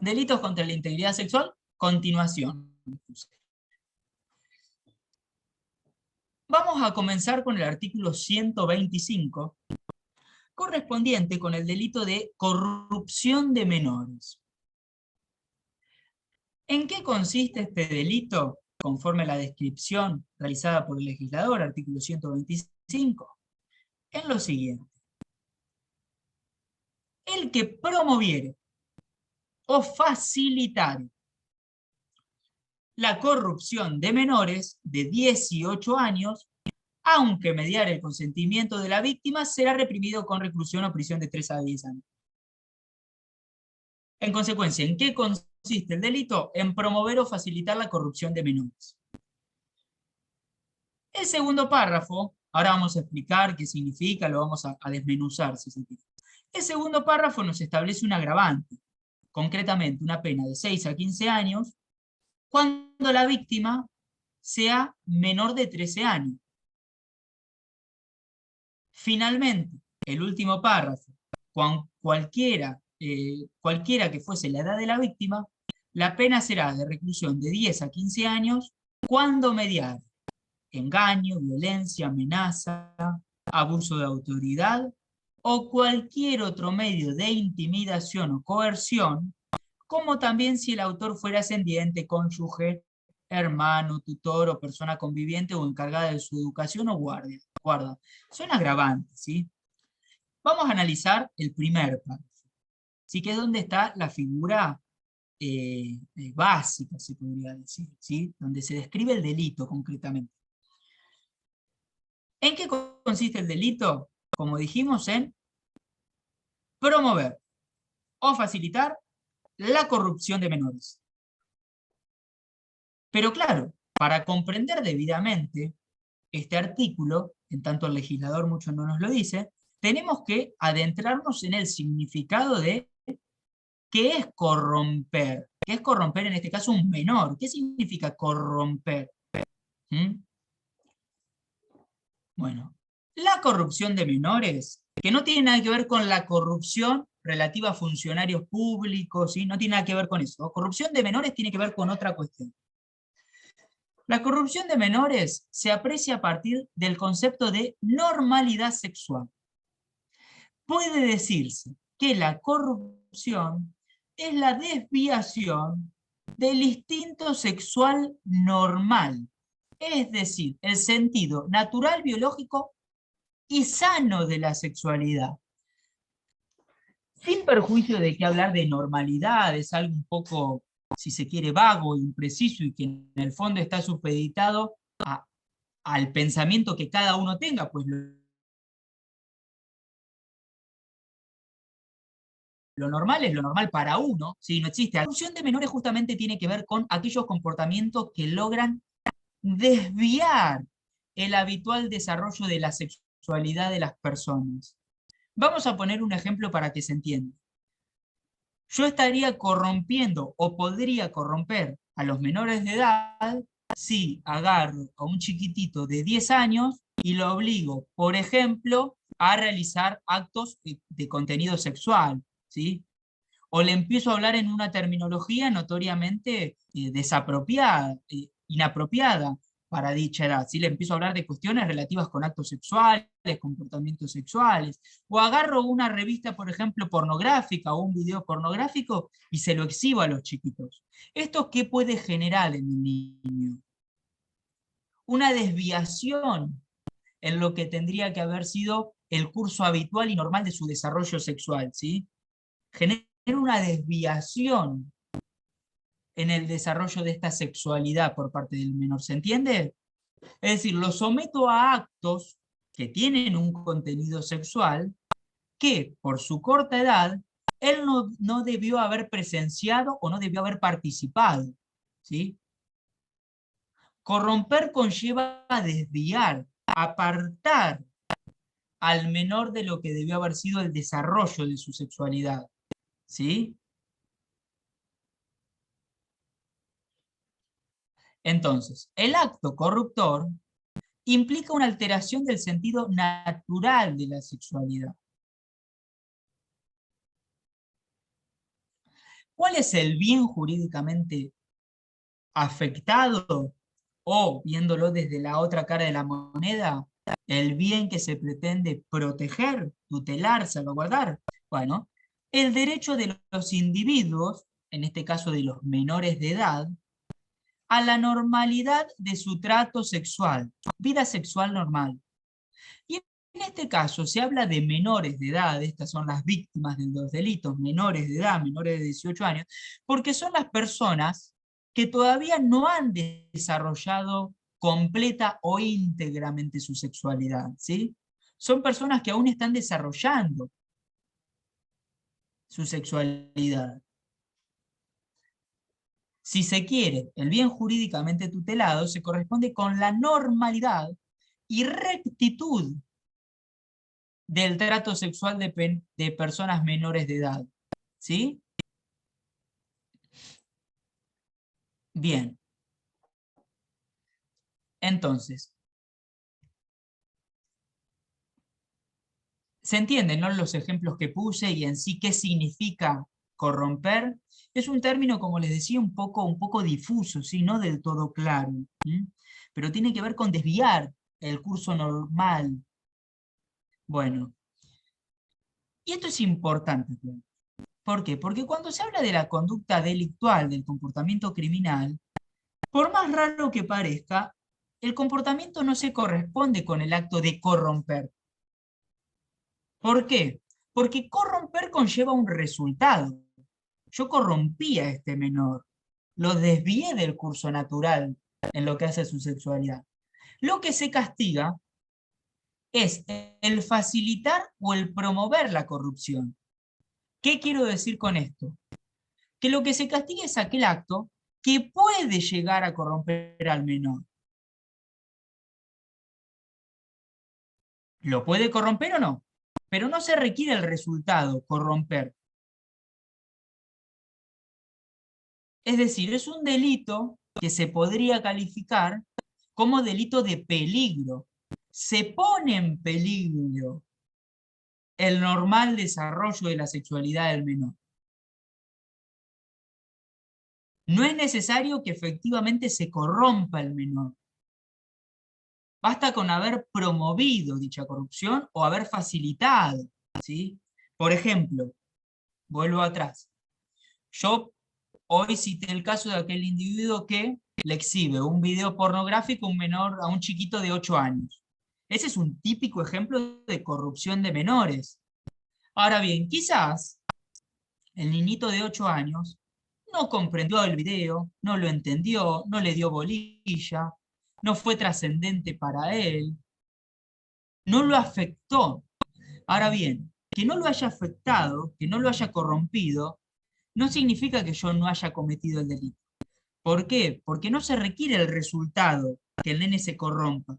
Delitos contra la integridad sexual, continuación. Vamos a comenzar con el artículo 125, correspondiente con el delito de corrupción de menores. ¿En qué consiste este delito? Conforme a la descripción realizada por el legislador, artículo 125, en lo siguiente. El que promoviere o facilitare la corrupción de menores de 18 años, aunque mediare el consentimiento de la víctima, será reprimido con reclusión o prisión de 3 a 10 años. En consecuencia, ¿en qué consiste el delito? En promover o facilitar la corrupción de menores. El segundo párrafo, ahora vamos a explicar qué significa, lo vamos a desmenuzar, si se quiere. El segundo párrafo nos establece un agravante, concretamente una pena de 6 a 15 años, cuando la víctima sea menor de 13 años. Finalmente, el último párrafo, cualquiera que fuese la edad de la víctima, la pena será de reclusión de 10 a 15 años cuando mediare engaño, violencia, amenaza, abuso de autoridad o cualquier otro medio de intimidación o coerción, como también si el autor fuera ascendiente, cónyuge, hermano, tutor o persona conviviente o encargada de su educación o guarda. Son agravantes, ¿sí? Vamos a analizar el primer párrafo, ¿sí? Que es donde está la figura básica, se podría decir, ¿sí? Donde se describe el delito concretamente. ¿En qué consiste el delito? Como dijimos, en promover o facilitar la corrupción de menores. Pero claro, para comprender debidamente este artículo, en tanto el legislador mucho no nos lo dice, tenemos que adentrarnos en el significado de qué es corromper. ¿Qué es corromper en este caso un menor? ¿Qué significa corromper? ¿Mm? Bueno, la corrupción de menores, que no tiene nada que ver con la corrupción relativa a funcionarios públicos, ¿sí? No tiene nada que ver con eso. Corrupción de menores tiene que ver con otra cuestión. La corrupción de menores se aprecia a partir del concepto de normalidad sexual. Puede decirse que la corrupción es la desviación del instinto sexual normal, es decir, el sentido natural, biológico y sano de la sexualidad. Sin perjuicio de que hablar de normalidad es algo un poco, si se quiere, vago, impreciso y que en el fondo está supeditado al pensamiento que cada uno tenga, pues lo normal es lo normal para uno, ¿sí? No existe. La corrupción de menores justamente tiene que ver con aquellos comportamientos que logran desviar el habitual desarrollo de la sexualidad de las personas. Vamos a poner un ejemplo para que se entienda. Yo estaría corrompiendo o podría corromper a los menores de edad si agarro a un chiquitito de 10 años y lo obligo, por ejemplo, a realizar actos de contenido sexual, ¿sí? O le empiezo a hablar en una terminología notoriamente desapropiada, inapropiada para dicha edad. ¿Sí? Le empiezo a hablar de cuestiones relativas con actos sexuales, comportamientos sexuales, o agarro una revista, por ejemplo, pornográfica o un video pornográfico y se lo exhibo a los chiquitos. ¿Esto qué puede generar en un niño? Una desviación en lo que tendría que haber sido el curso habitual y normal de su desarrollo sexual, ¿sí? Genera una desviación en el desarrollo de esta sexualidad por parte del menor, ¿se entiende? Es decir, lo someto a actos que tienen un contenido sexual que por su corta edad él no debió haber presenciado o no debió haber participado, ¿sí? Corromper conlleva a desviar, apartar al menor de lo que debió haber sido el desarrollo de su sexualidad, ¿sí? Entonces, el acto corruptor implica una alteración del sentido natural de la sexualidad. ¿Cuál es el bien jurídicamente afectado? O, viéndolo desde la otra cara de la moneda, el bien que se pretende proteger, tutelar, salvaguardar. Bueno, el derecho de los individuos, en este caso de los menores de edad, a la normalidad de su trato sexual, vida sexual normal. Y en este caso se habla de menores de edad, estas son las víctimas de los delitos, menores de edad, menores de 18 años, porque son las personas que todavía no han desarrollado completa o íntegramente su sexualidad, ¿sí? Son personas que aún están desarrollando su sexualidad. Si se quiere, el bien jurídicamente tutelado se corresponde con la normalidad y rectitud del trato sexual de personas menores de edad. ¿Sí? Bien. Entonces, ¿se entienden, no, los ejemplos que puse y en sí qué significa corromper? Es un término, como les decía, un poco difuso, ¿sí? No del todo claro. ¿Mm? Pero tiene que ver con desviar el curso normal. Bueno, y esto es importante. ¿Por qué? Porque cuando se habla de la conducta delictual, del comportamiento criminal, por más raro que parezca, el comportamiento no se corresponde con el acto de corromper. ¿Por qué? Porque corromper conlleva un resultado. Yo corrompí a este menor, lo desvié del curso natural en lo que hace a su sexualidad. Lo que se castiga es el facilitar o el promover la corrupción. ¿Qué quiero decir con esto? Que lo que se castiga es aquel acto que puede llegar a corromper al menor. ¿Lo puede corromper o no? Pero no se requiere el resultado, corromper. Es decir, es un delito que se podría calificar como delito de peligro. Se pone en peligro el normal desarrollo de la sexualidad del menor. No es necesario que efectivamente se corrompa el menor. Basta con haber promovido dicha corrupción o haber facilitado, ¿sí? Por ejemplo, vuelvo atrás. Yo hoy cité el caso de aquel individuo que le exhibe un video pornográfico a un menor, a un chiquito de 8 años. Ese es un típico ejemplo de corrupción de menores. Ahora bien, quizás el niñito de 8 años no comprendió el video, no lo entendió, no le dio bolilla, no fue trascendente para él, no lo afectó. Ahora bien, que no lo haya afectado, que no lo haya corrompido, no significa que yo no haya cometido el delito. ¿Por qué? Porque no se requiere el resultado, que el nene se corrompa.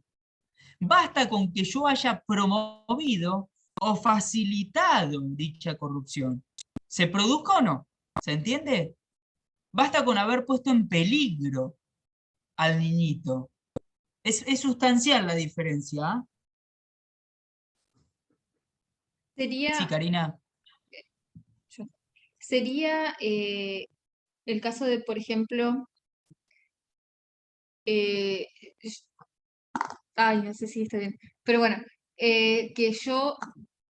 Basta con que yo haya promovido o facilitado dicha corrupción. ¿Se produzca o no? ¿Se entiende? Basta con haber puesto en peligro al niñito. Es sustancial la diferencia. ¿Ah? Sí, Sería, Karina. sería el caso de, por ejemplo, eh, ay, no sé si está bien, pero bueno, que yo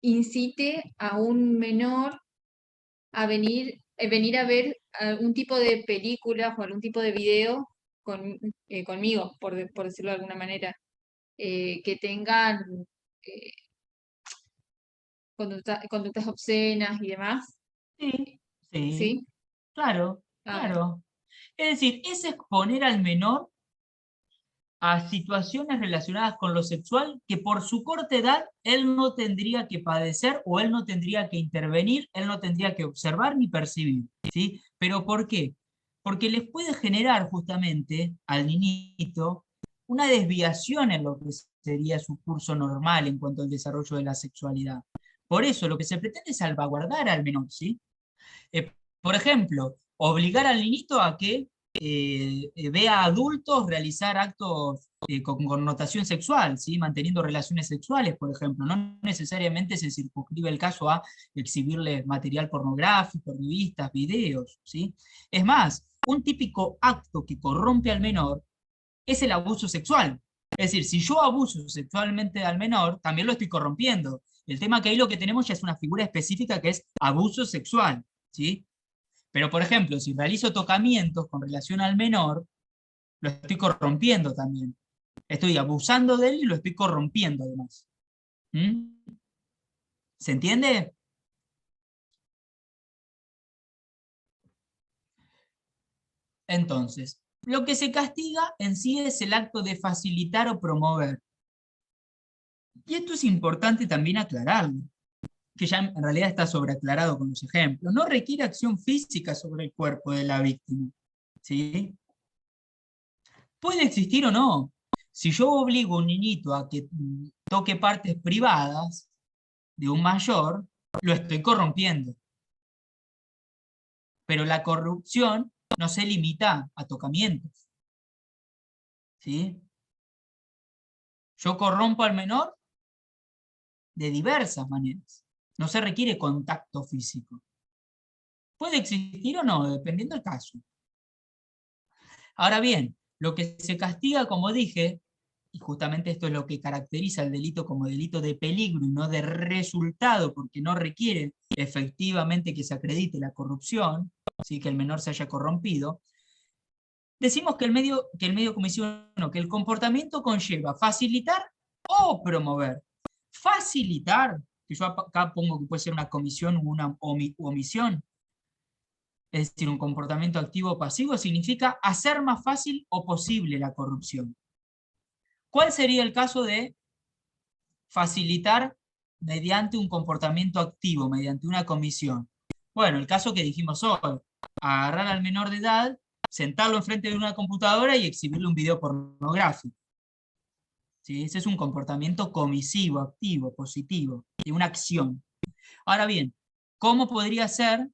incite a un menor a venir a ver algún tipo de película o algún tipo de video conmigo, por decirlo de alguna manera, que tengan eh, conductas obscenas y demás, Sí, sí, ¿sí? claro, A ver, claro. Es decir, es exponer al menor a situaciones relacionadas con lo sexual que por su corta edad él no tendría que padecer o él no tendría que intervenir, él no tendría que observar ni percibir, ¿sí? ¿Pero por qué? Porque les puede generar justamente al niñito una desviación en lo que sería su curso normal en cuanto al desarrollo de la sexualidad. Por eso lo que se pretende es salvaguardar al menor, ¿sí? Por ejemplo, obligar al niñito a que ve a adultos realizar actos con connotación sexual, ¿sí? Manteniendo relaciones sexuales, por ejemplo. No necesariamente se circunscribe el caso a exhibirle material pornográfico, revistas, videos, ¿sí? Es más, un típico acto que corrompe al menor es el abuso sexual. Es decir, si yo abuso sexualmente al menor, también lo estoy corrompiendo. El tema que ahí lo que tenemos ya es una figura específica que es abuso sexual, ¿sí? Pero, por ejemplo, si realizo tocamientos con relación al menor, lo estoy corrompiendo también. Estoy abusando de él y lo estoy corrompiendo además. ¿Mm? ¿Se entiende? Entonces, lo que se castiga en sí es el acto de facilitar o promover. Y esto es importante también aclararlo, que ya en realidad está sobreaclarado con los ejemplos. No requiere acción física sobre el cuerpo de la víctima, ¿sí? Puede existir o no. Si yo obligo a un niñito a que toque partes privadas de un mayor, lo estoy corrompiendo. Pero la corrupción no se limita a tocamientos, ¿sí? Yo corrompo al menor de diversas maneras. No se requiere contacto físico. Puede existir o no, dependiendo del caso. Ahora bien, lo que se castiga, como dije, y justamente esto es lo que caracteriza el delito como delito de peligro y no de resultado, porque no requiere efectivamente que se acredite la corrupción, ¿sí? Que el menor se haya corrompido, decimos que el medio comisión, no, que el comportamiento conlleva facilitar o promover. Facilitar, que yo acá pongo que puede ser una comisión o una omisión, es decir, un comportamiento activo o pasivo, significa hacer más fácil o posible la corrupción. ¿Cuál sería el caso de facilitar mediante un comportamiento activo, mediante una comisión? Bueno, el caso que dijimos hoy, agarrar al menor de edad, sentarlo enfrente de una computadora y exhibirle un video pornográfico. ¿Sí? Ese es un comportamiento comisivo, activo, positivo, de una acción. Ahora bien, ¿cómo podría ser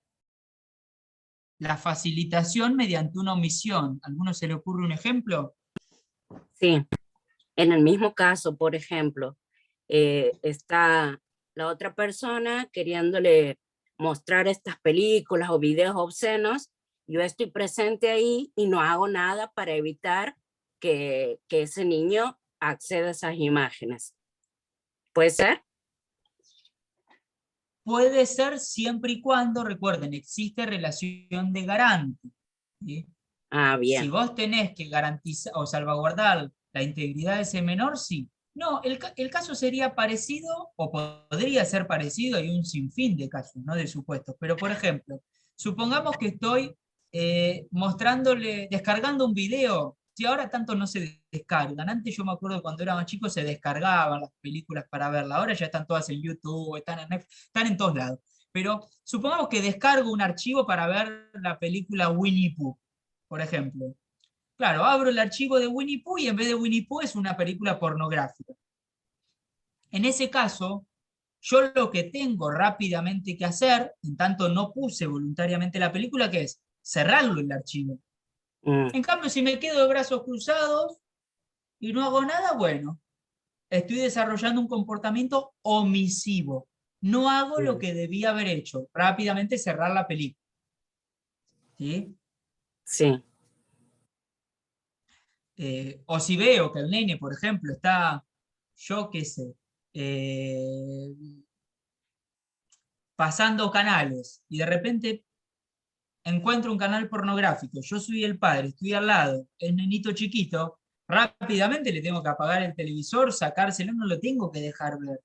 la facilitación mediante una omisión? ¿A alguno se le ocurre un ejemplo? Sí, en el mismo caso, por ejemplo, está la otra persona queriéndole mostrar estas películas o videos obscenos, yo estoy presente ahí y no hago nada para evitar que ese niño acceda a esas imágenes. ¿Puede ser? Puede ser siempre y cuando, recuerden, existe relación de garante, ¿sí? Ah, Si bien. vos tenés que garantizar o salvaguardar la integridad de ese menor, sí. No, el caso sería parecido o podría ser parecido, hay un sinfín de casos, ¿no? De supuestos. Pero, por ejemplo, supongamos que estoy mostrándole, descargando un video. Si ahora tanto no se descargan. Antes yo me acuerdo cuando era más chico se descargaban las películas para verlas. Ahora ya están todas en YouTube, están en Netflix, están en todos lados. Pero supongamos que descargo un archivo para ver la película Winnie Pooh, por ejemplo. Claro, abro el archivo de Winnie Pooh y en vez de Winnie Pooh es una película pornográfica. En ese caso, yo lo que tengo rápidamente que hacer, en tanto no puse voluntariamente la película, que es cerrarlo el archivo. Mm, En cambio, si me quedo de brazos cruzados y no hago nada, bueno, estoy desarrollando un comportamiento omisivo. No hago lo mm, que debía haber hecho, rápidamente cerrar la película. ¿Sí? sí. O si veo que el nene, por ejemplo, está, yo qué sé, eh, pasando canales y de repente encuentro un canal pornográfico, yo soy el padre, estoy al lado, el nenito chiquito, rápidamente le tengo que apagar el televisor, sacárselo, no lo tengo que dejar ver.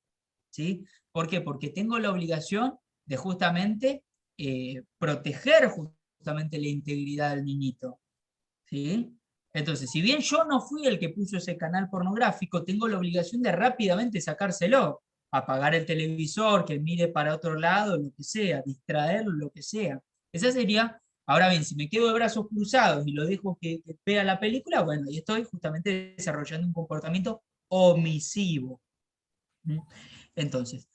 ¿Sí? ¿Por qué? Porque tengo la obligación de justamente proteger justamente la integridad del niñito. ¿Sí? Entonces, si bien yo no fui el que puso ese canal pornográfico, tengo la obligación de rápidamente sacárselo, apagar el televisor, que mire para otro lado, lo que sea, distraerlo, lo que sea. Esa sería, ahora bien, si me quedo de brazos cruzados y lo dejo que vea la película, bueno, ahí estoy justamente desarrollando un comportamiento omisivo. ¿Mm? Entonces,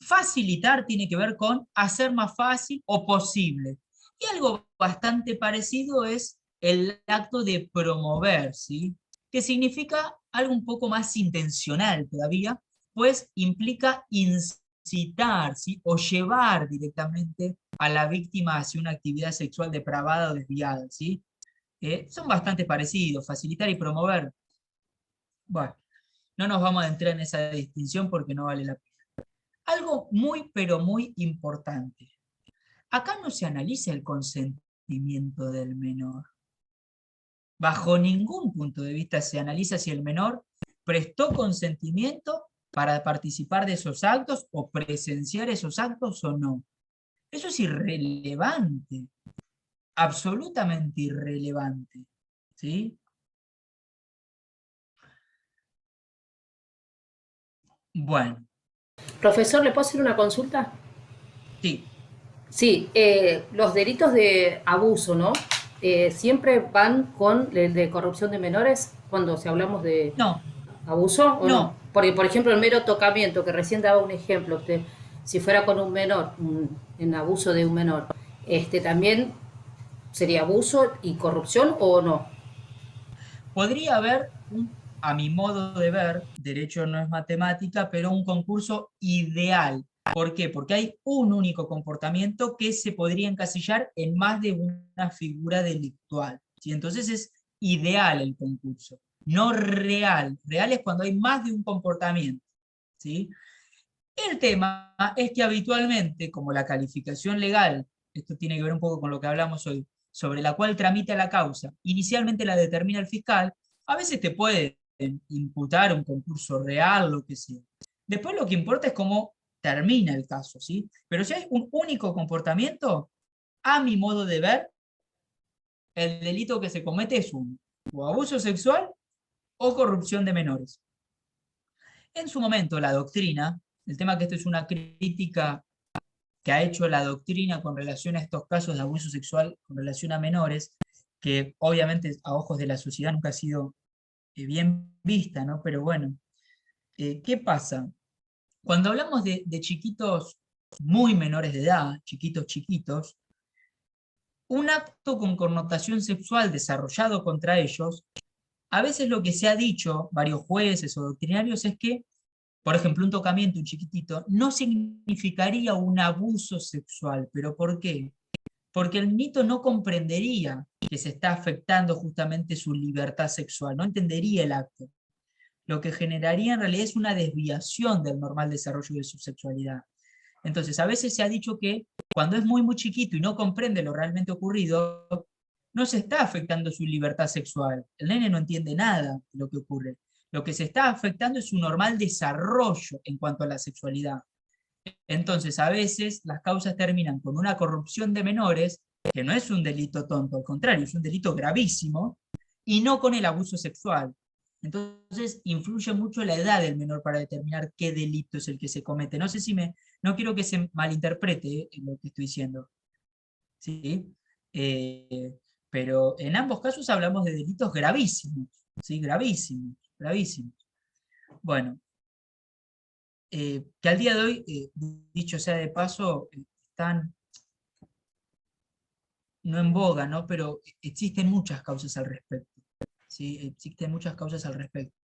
facilitar tiene que ver con hacer más fácil o posible. Y algo bastante parecido es el acto de promover, ¿sí? Que significa algo un poco más intencional todavía, pues implica incitar, ¿sí? O llevar directamente a la víctima hacia una actividad sexual depravada o desviada, ¿sí? Son bastante parecidos, facilitar y promover. Bueno, no nos vamos a entrar en esa distinción porque no vale la pena. Algo muy, pero muy importante. Acá no se analiza el consentimiento del menor. Bajo ningún punto de vista se analiza si el menor prestó consentimiento para participar de esos actos o presenciar esos actos o no. Eso es irrelevante, absolutamente irrelevante. ¿Sí? Bueno, Profesor, ¿le puedo hacer una consulta? sí, Sí, los delitos de abuso, ¿no? ¿Siempre van con el de corrupción de menores cuando si hablamos de no, abuso o no? no. Porque, por ejemplo, el mero tocamiento, que recién daba un ejemplo, usted, si fuera con un menor, en abuso de un menor, ¿también sería abuso y corrupción o no? Podría haber, a mi modo de ver, derecho no es matemática, pero un concurso ideal. ¿Por qué? Porque hay un único comportamiento que se podría encasillar en más de una figura delictual, ¿sí? Entonces es ideal el concurso, no real. Real es cuando hay más de un comportamiento, ¿sí? El tema es que habitualmente, como la calificación legal, esto tiene que ver un poco con lo que hablamos hoy, sobre la cual tramita la causa, inicialmente la determina el fiscal, a veces te puede imputar un concurso real, lo que sea. Después lo que importa es cómo termina el caso, ¿sí? Pero si hay un único comportamiento, a mi modo de ver, el delito que se comete es uno, o abuso sexual o corrupción de menores. En su momento, la doctrina, el tema que esto es una crítica que ha hecho la doctrina con relación a estos casos de abuso sexual con relación a menores, que obviamente a ojos de la sociedad nunca ha sido bien vista, ¿no? Pero bueno, ¿qué pasa? Cuando hablamos de chiquitos muy menores de edad, chiquitos chiquitos, un acto con connotación sexual desarrollado contra ellos, a veces lo que se ha dicho, varios jueces o doctrinarios, es que por ejemplo, un tocamiento, un chiquitito, no significaría un abuso sexual. ¿Pero por qué? Porque el niño no comprendería que se está afectando justamente su libertad sexual, no entendería el acto. Lo que generaría en realidad es una desviación del normal desarrollo de su sexualidad. Entonces, a veces se ha dicho que cuando es muy, muy chiquito y no comprende lo realmente ocurrido, no se está afectando su libertad sexual. El nene no entiende nada de lo que ocurre. Lo que se está afectando es su normal desarrollo en cuanto a la sexualidad. Entonces, a veces las causas terminan con una corrupción de menores, que no es un delito tonto, al contrario, es un delito gravísimo, y no con el abuso sexual. Entonces, influye mucho la edad del menor para determinar qué delito es el que se comete. No sé si no quiero que se malinterprete lo que estoy diciendo, ¿sí? Eh, pero en ambos casos hablamos de delitos gravísimos, ¿sí? Gravísimos, gravísimos. Bueno, que al día de hoy, dicho sea de paso, están no en boga, ¿no? Pero existen muchas causas al respecto, ¿sí? Existen muchas causas al respecto,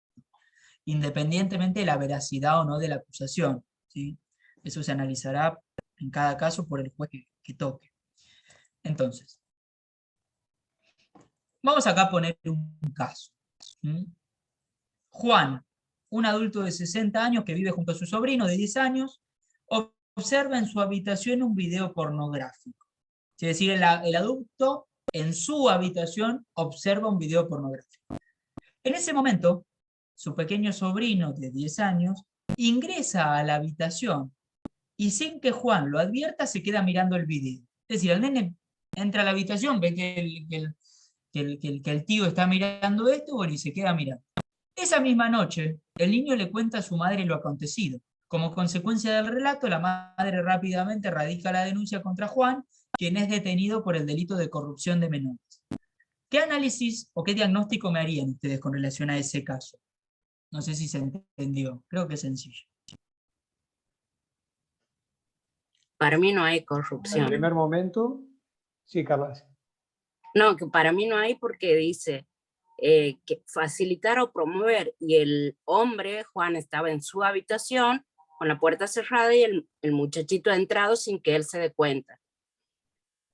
independientemente de la veracidad o no de la acusación, ¿sí? Eso se analizará en cada caso por el juez que toque. Entonces, vamos acá a poner un caso. ¿Sí? Juan, un adulto de 60 años que vive junto a su sobrino de 10 años, observa en su habitación un video pornográfico. Es decir, el adulto en su habitación observa un video pornográfico. En ese momento, su pequeño sobrino de 10 años ingresa a la habitación y sin que Juan lo advierta se queda mirando el video. Es decir, el nene entra a la habitación, ve que el tío está mirando esto, bueno, y se queda mirando. Esa misma noche, el niño le cuenta a su madre lo acontecido. Como consecuencia del relato, la madre rápidamente radica la denuncia contra Juan, quien es detenido por el delito de corrupción de menores. ¿Qué análisis o qué diagnóstico me harían ustedes con relación a ese caso? No sé si se entendió, creo que es sencillo. Para mí no hay En corrupción. primer momento, sí, Carla. No, que para mí no hay porque dice que facilitar o promover, y el hombre, Juan, estaba en su habitación con la puerta cerrada y el muchachito ha entrado sin que él se dé cuenta.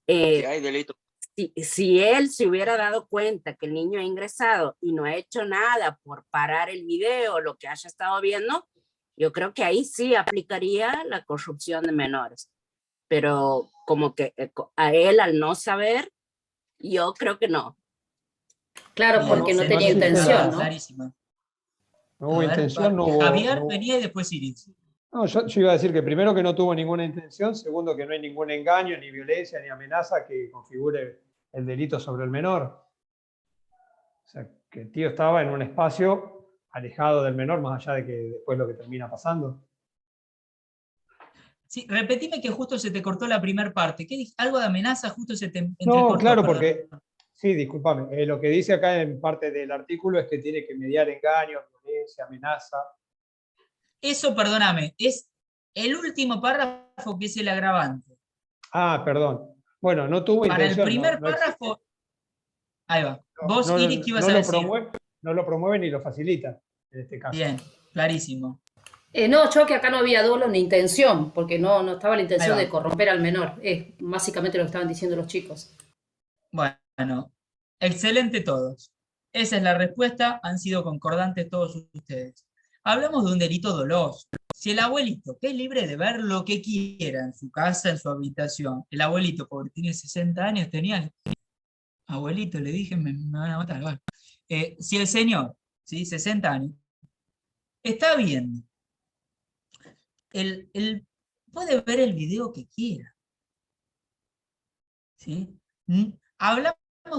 Si hay delito. Si él se hubiera dado cuenta que el niño ha ingresado y no ha hecho nada por parar el video, lo que haya estado viendo, yo creo que ahí sí aplicaría la corrupción de menores. Pero como que a él, al no saber, yo creo que no. Claro, Bien, porque no se tenía entiende, intención, ¿no? clarísima. No A hubo ver, intención, no hubo. Javier no hubo- venía y después Iris. No, yo iba a decir que primero que no tuvo ninguna intención, segundo que no hay ningún engaño, ni violencia, ni amenaza que configure el delito sobre el menor. O sea, que el tío estaba en un espacio alejado del menor, más allá de que después lo que termina pasando. Sí, repetime que justo se te cortó la primera parte. ¿Qué algo de amenaza justo se te No, entrecortó? claro, Perdón. porque, sí, discúlpame, lo que dice acá en parte del artículo es que tiene que mediar engaño, violencia, amenaza. Eso, perdóname, es el último párrafo que es el agravante. Ah, perdón. Bueno, no tuvo Para el intención. primer no existe. párrafo, ahí va. No, Vos, no, Iris, ¿qué ibas no a lo decir? no lo promueve ni lo facilita, en este caso. Bien, clarísimo. No, yo que acá no había dolo ni intención, porque no estaba la intención Ahí va. de corromper al menor. Es básicamente lo que estaban diciendo los chicos. Bueno, excelente todos. Esa es la respuesta, han sido concordantes todos ustedes. Hablamos de un delito doloso. Si el abuelito, que es libre de ver lo que quiera en su casa, en su habitación, el abuelito, porque tiene 60 años, tenía... Abuelito, le dije, me van a matar. Bueno. Si el señor, ¿sí? 60 años, está viendo, él puede ver el video que quiera. ¿Sí? Hablamos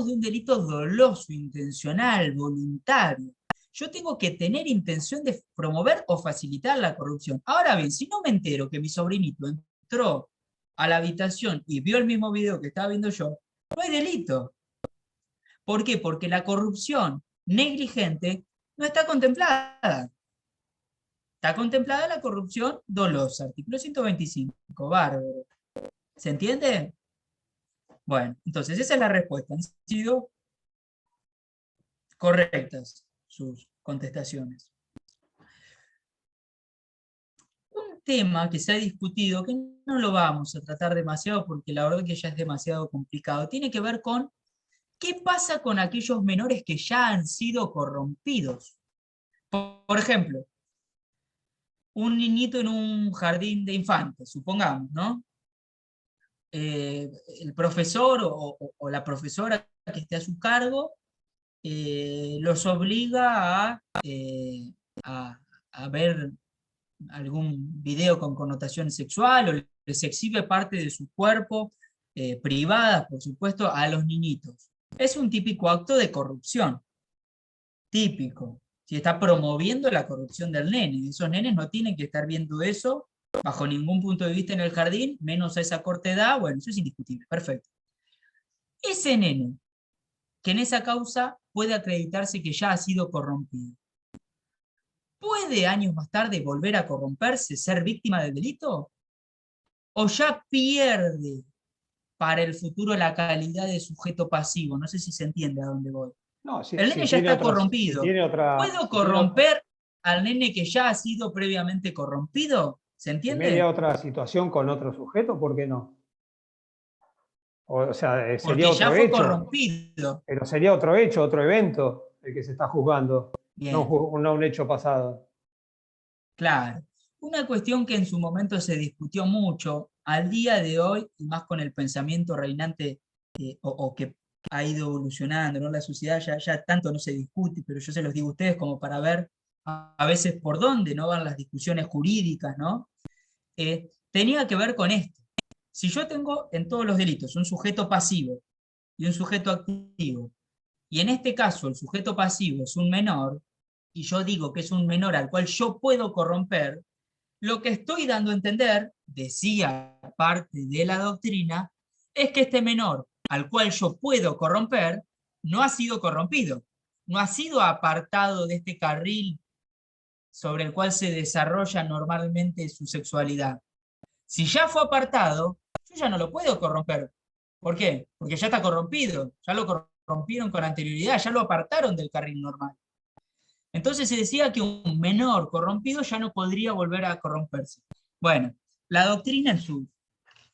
de un delito doloso, intencional, voluntario. Yo tengo que tener intención de promover o facilitar la corrupción. Ahora bien, si no me entero que mi sobrinito entró a la habitación y vio el mismo video que estaba viendo yo, no hay delito. ¿Por qué? Porque la corrupción negligente no está contemplada. Está contemplada la corrupción dolosa, artículo 125, bárbaro. ¿Se entiende? Bueno, entonces esa es la respuesta. Han sido correctas sus contestaciones. Un tema que se ha discutido, que no lo vamos a tratar demasiado porque la verdad que ya es demasiado complicado, tiene que ver con qué pasa con aquellos menores que ya han sido corrompidos. Por ejemplo, un niñito en un jardín de infantes, supongamos, ¿no? El profesor o la profesora que esté a su cargo los obliga a ver algún video con connotación sexual o les exhibe parte de su cuerpo, privadas, por supuesto, a los niñitos. Es un típico acto de corrupción. Típico. Si está promoviendo la corrupción del nene. Esos nenes no tienen que estar viendo eso bajo ningún punto de vista en el jardín, menos a esa corta edad. Bueno, eso es indiscutible. Perfecto. Ese nene que en esa causa puede acreditarse que ya ha sido corrompido, ¿puede años más tarde volver a corromperse, ser víctima del delito? ¿O ya pierde para el futuro la calidad de sujeto pasivo? No sé si se entiende a dónde voy. No, si, El nene ya está corrompido. ¿Puedo corromper al nene que ya ha sido previamente corrompido? ¿Se entiende? ¿Media otra situación con otro sujeto? ¿Por qué no? O sea, sería Porque otro ya fue hecho. corrompido. Pero sería otro hecho, otro evento el que se está juzgando, Bien. no un hecho pasado. Claro. Una cuestión que en su momento se discutió mucho, al día de hoy, y más con el pensamiento reinante o que ha ido evolucionando, ¿no? La sociedad ya tanto no se discute, pero yo se los digo a ustedes como para ver a veces por dónde no van las discusiones jurídicas, ¿no? Tenía que ver con esto. Si yo tengo en todos los delitos un sujeto pasivo y un sujeto activo, y en este caso el sujeto pasivo es un menor, y yo digo que es un menor al cual yo puedo corromper, lo que estoy dando a entender, decía parte de la doctrina, es que este menor al cual yo puedo corromper no ha sido corrompido, no ha sido apartado de este carril sobre el cual se desarrolla normalmente su sexualidad. Si ya fue apartado, yo ya no lo puedo corromper, ¿Por qué? Porque ya está corrompido, ya lo corrompieron con anterioridad, ya lo apartaron del carril normal. Entonces se decía que un menor corrompido ya no podría volver a corromperse. Bueno, la doctrina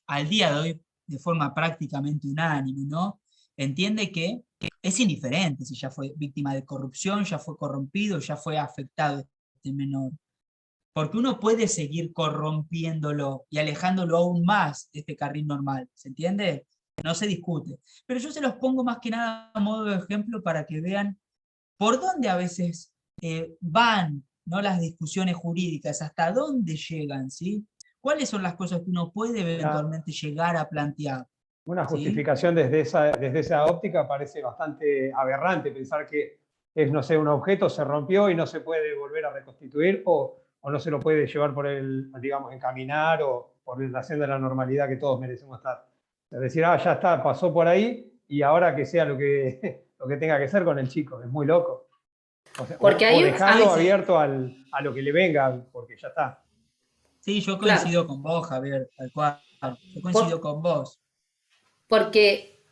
al día de hoy, de forma prácticamente unánime, ¿no? Entiende que es indiferente si ya fue víctima de corrupción, ya fue corrompido, ya fue afectado este menor. Porque uno puede seguir corrompiéndolo y alejándolo aún más de este carril normal, ¿se entiende? No se discute. Pero yo se los pongo más que nada a modo de ejemplo para que vean por dónde a veces van, ¿no?, las discusiones jurídicas, hasta dónde llegan, ¿sí? ¿Cuáles son las cosas que uno puede eventualmente llegar a plantear? Una ¿Sí? justificación desde esa óptica parece bastante aberrante pensar que es, no sé, un objeto se rompió y no se puede volver a reconstituir o no se lo puede llevar por el, digamos, encaminar o por la senda de la normalidad que todos merecemos estar. Es decir, ya está, pasó por ahí y ahora que sea lo que, lo que tenga que ser con el chico. Es muy loco. O sea, Porque o ahí, dejarlo abierto a lo que le venga, porque ya está. Sí, yo claro, coincido con vos, Javier, tal cual. Yo coincido por- con vos. porque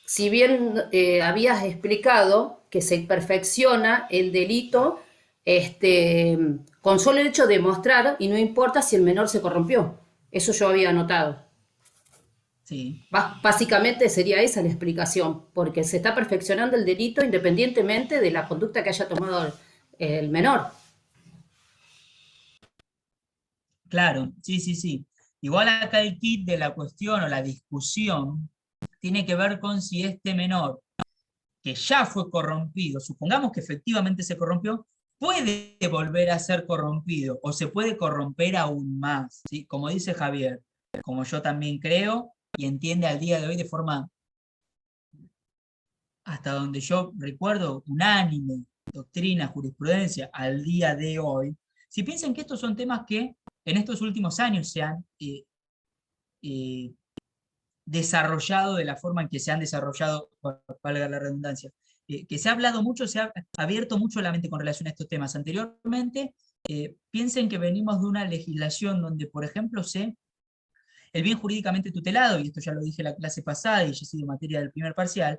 si bien habías explicado que se perfecciona el delito con solo el hecho de mostrar y no importa si el menor se corrompió. Eso yo había notado. Sí, Básicamente sería esa la explicación, porque se está perfeccionando el delito independientemente de la conducta que haya tomado el menor. claro, sí, sí, sí. Igual acá el kit de la cuestión o la discusión tiene que ver con si este menor que ya fue corrompido, supongamos que efectivamente se corrompió, puede volver a ser corrompido o se puede corromper aún más, ¿sí? Como dice Javier, como yo también creo y entiende al día de hoy de forma, hasta donde yo recuerdo, unánime, doctrina, jurisprudencia, al día de hoy. Si piensan que estos son temas que en estos últimos años se han eh, desarrollado de la forma en que se han desarrollado, valga la redundancia, que se ha hablado mucho, se ha abierto mucho la mente con relación a estos temas. Anteriormente, piensen que venimos de una legislación donde, por ejemplo, el bien jurídicamente tutelado, y esto ya lo dije la clase pasada y ya ha sido materia del primer parcial,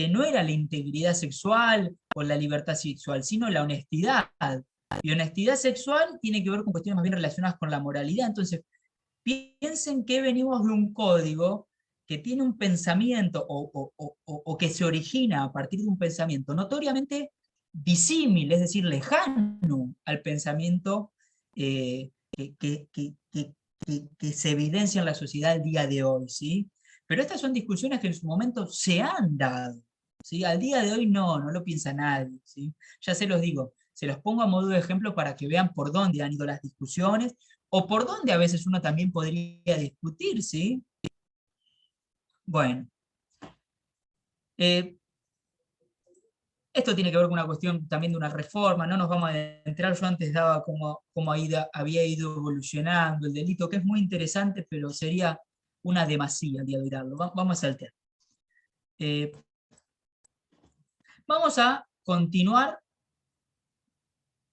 no era la integridad sexual o la libertad sexual, sino la honestidad. Y honestidad sexual tiene que ver con cuestiones más bien relacionadas con la moralidad. Entonces, piensen que venimos de un código que tiene un pensamiento o que se origina a partir de un pensamiento notoriamente disímil, es decir, lejano al pensamiento que se evidencia en la sociedad el día de hoy, ¿sí? Pero estas son discusiones que en su momento se han dado, ¿sí? Al día de hoy no lo piensa nadie, ¿sí? Ya se los digo, se los pongo a modo de ejemplo para que vean por dónde han ido las discusiones o por dónde a veces uno también podría discutir, ¿sí? Bueno, esto tiene que ver con una cuestión también de una reforma, no nos vamos a entrar, yo antes daba cómo había ido evolucionando el delito, que es muy interesante, pero sería una demasía el día de hoy darlo. Vamos a saltear. Vamos a continuar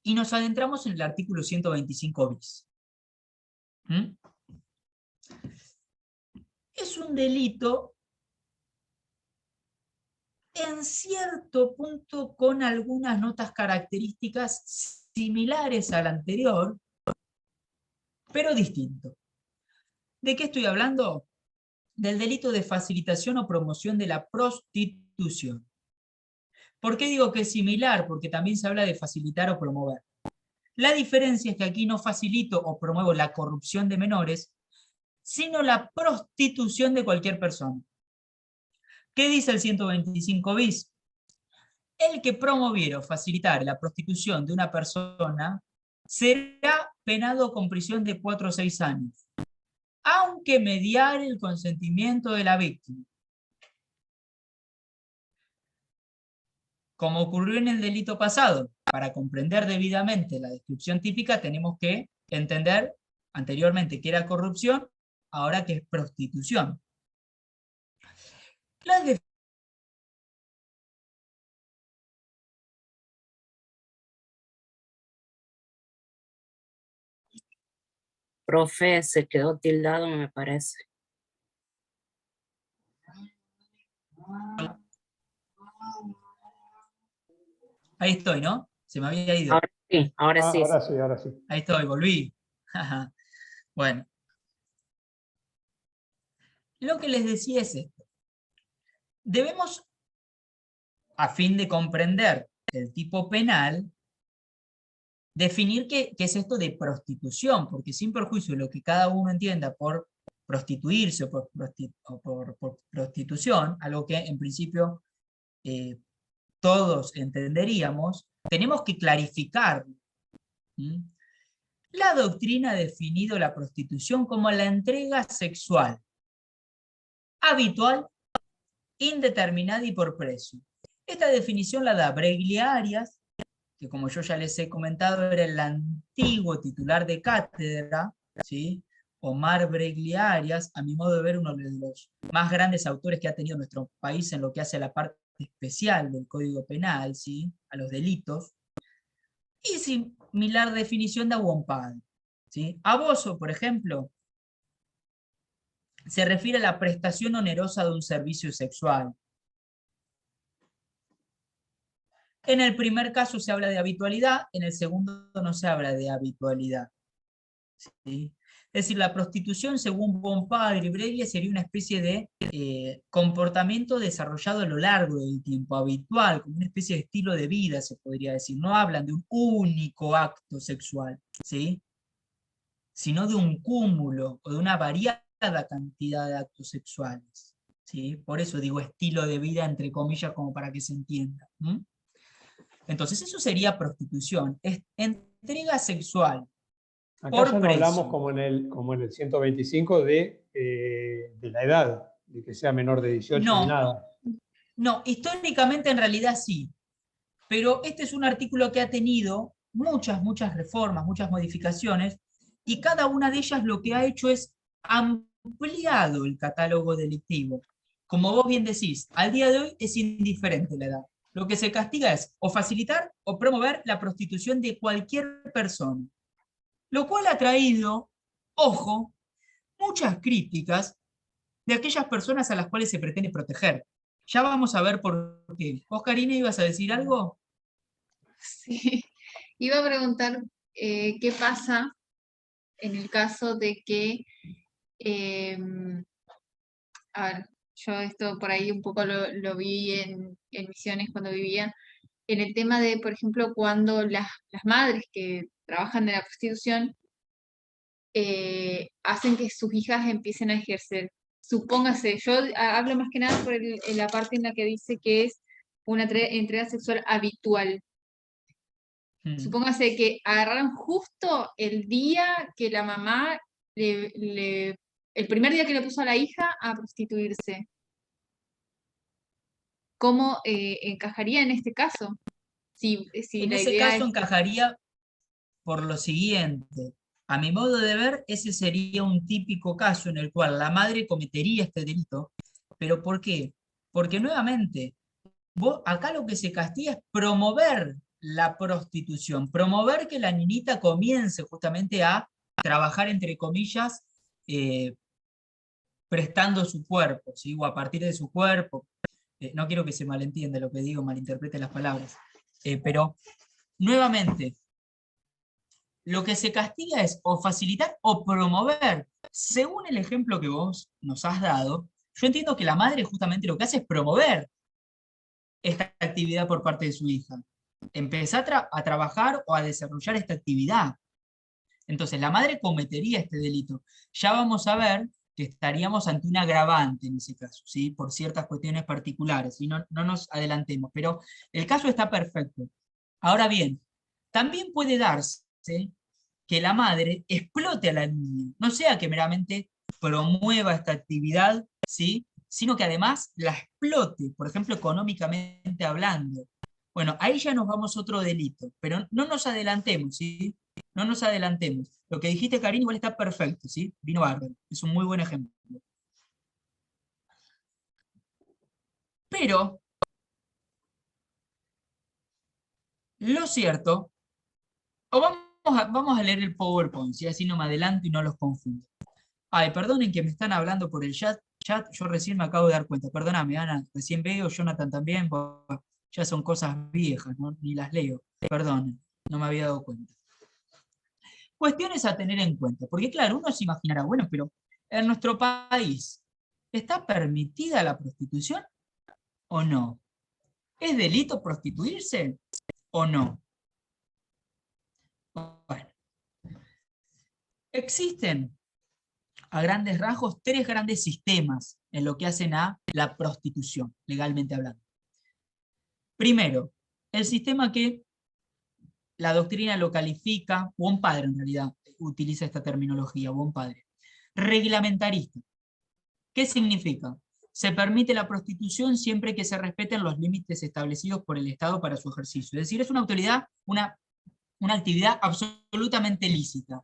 y nos adentramos en el artículo 125 bis. ¿Mm? Es un delito en cierto punto con algunas notas características similares al anterior, pero distinto. ¿De qué estoy hablando? Del delito de facilitación o promoción de la prostitución. ¿Por qué digo que es similar? Porque también se habla de facilitar o promover. La diferencia es que aquí no facilito o promuevo la corrupción de menores, sino la prostitución de cualquier persona. ¿Qué dice el 125 bis? El que promoviera o facilitara la prostitución de una persona será penado con prisión de 4 o 6 años, aunque mediare el consentimiento de la víctima. Como ocurrió en el delito pasado, para comprender debidamente la descripción típica tenemos que entender anteriormente que era corrupción, ahora que es prostitución. La Profe, se quedó tildado, me parece. Ahí estoy, ¿no? Se me había ido. Ahora sí, ahora sí. Ahora sí, ahora sí. Ahí estoy, volví. Bueno, lo que les decía es esto. Debemos, a fin de comprender el tipo penal, definir qué es esto de prostitución, porque sin perjuicio de lo que cada uno entienda por prostituirse o por prostitución, algo que en principio todos entenderíamos, tenemos que clarificar. La doctrina ha definido la prostitución como la entrega sexual habitual, indeterminada y por precio. Esta definición la da Breglia Arias, que como yo ya les he comentado, era el antiguo titular de cátedra, ¿sí? Omar Breglia Arias, a mi modo de ver, uno de los más grandes autores que ha tenido nuestro país en lo que hace a la parte especial del Código Penal, ¿sí? A los delitos. Y similar definición de Wompad, ¿sí? Abuso, por ejemplo, se refiere a la prestación onerosa de un servicio sexual. En el primer caso se habla de habitualidad, en el segundo no se habla de habitualidad. ¿Sí? Es decir, la prostitución, según Wompad y Breglia, sería una especie de comportamiento desarrollado a lo largo del tiempo, habitual, como una especie de estilo de vida, se podría decir. No hablan de un único acto sexual, ¿sí? Sino de un cúmulo o de una variada cantidad de actos sexuales, ¿sí? Por eso digo estilo de vida, entre comillas, como para que se entienda. Entonces eso sería prostitución, es entrega sexual. Acá ya no precio. hablamos como en el 125 de la edad, de que sea menor de 18 ni nada. No, históricamente en realidad sí, pero este es un artículo que ha tenido muchas reformas, muchas modificaciones, y cada una de ellas lo que ha hecho es ampliado el catálogo delictivo. Como vos bien decís, al día de hoy es indiferente la edad. Lo que se castiga es o facilitar o promover la prostitución de cualquier persona. Lo cual ha traído, ojo, muchas críticas de aquellas personas a las cuales se pretende proteger. Ya vamos a ver por qué. Oscarina, ¿ibas a decir algo? Sí, iba a preguntar qué pasa en el caso de que, a ver, yo esto por ahí un poco lo vi en Misiones cuando vivía, en el tema de, por ejemplo, cuando las madres que trabajan de la prostitución hacen que sus hijas empiecen a ejercer. Supóngase, yo hablo más que nada por la parte en la que dice que es una entrega sexual habitual. Supóngase que agarraron justo el día que la mamá, el primer día que le puso a la hija a prostituirse. ¿Cómo encajaría en este caso? Si En la ese idea caso es... encajaría por lo siguiente. A mi modo de ver, ese sería un típico caso en el cual la madre cometería este delito. ¿Pero por qué? Porque nuevamente, acá lo que se castiga es promover la prostitución, promover que la niñita comience justamente a trabajar, entre comillas, prestando su cuerpo, ¿sí? O a partir de su cuerpo. No quiero que se malentienda lo que digo, malinterprete las palabras. Pero, nuevamente, lo que se castiga es o facilitar o promover. Según el ejemplo que vos nos has dado, yo entiendo que la madre justamente lo que hace es promover esta actividad por parte de su hija. Empezar a trabajar o a desarrollar esta actividad. Entonces, la madre cometería este delito. Ya vamos a ver que estaríamos ante un agravante en ese caso, ¿sí? Por ciertas cuestiones particulares, y no nos adelantemos, pero el caso está perfecto. Ahora bien, también puede darse que la madre explote a la niña, no sea que meramente promueva esta actividad, ¿sí? Sino que además la explote, por ejemplo, económicamente hablando. Bueno, ahí ya nos vamos a otro delito, pero no nos adelantemos, ¿sí? No nos adelantemos. Lo que dijiste, Karin, igual está perfecto, ¿sí? Vino bárbaro, es un muy buen ejemplo. Pero, lo cierto, o vamos a leer el PowerPoint, ¿sí? Así no me adelanto y no los confundo. Ay, perdonen que me están hablando por el chat, chat, yo recién me acabo de dar cuenta. Perdóname, Ana, recién veo, Jonathan también, ya son cosas viejas, ¿no? Ni las leo. Perdón, no me había dado cuenta. Cuestiones a tener en cuenta, porque claro, uno se imaginará, bueno, pero en nuestro país, ¿está permitida la prostitución o no? ¿Es delito prostituirse o no? Bueno, existen a grandes rasgos 3 grandes sistemas en lo que hacen a la prostitución, legalmente hablando. Primero, el sistema que la doctrina lo califica, buen padre en realidad, utiliza esta terminología, buen padre. Reglamentarista. ¿Qué significa? Se permite la prostitución siempre que se respeten los límites establecidos por el Estado para su ejercicio. Es decir, es una autoridad, una actividad absolutamente lícita.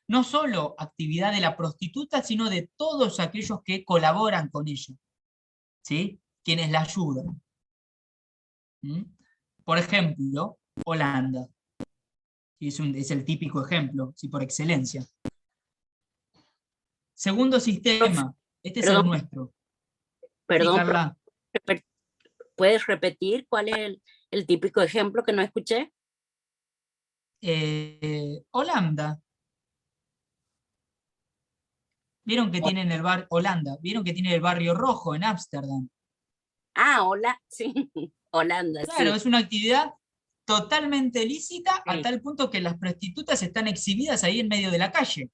No solo actividad de la prostituta, sino de todos aquellos que colaboran con ella, ¿sí? Quienes la ayudan. ¿Mm? Por ejemplo, Holanda. Es el típico ejemplo, ¿sí? Por excelencia. Segundo sistema, este es el nuestro. Perdón, Sí, Carla. ¿Puedes repetir cuál es el típico ejemplo que no escuché? Holanda. ¿Vieron que tienen el bar Holanda? ¿Vieron que tiene el barrio rojo en Ámsterdam? Ah, hola, sí, Holanda, Claro, sí. es una actividad totalmente lícita Sí. a tal punto que las prostitutas están exhibidas ahí en medio de la calle.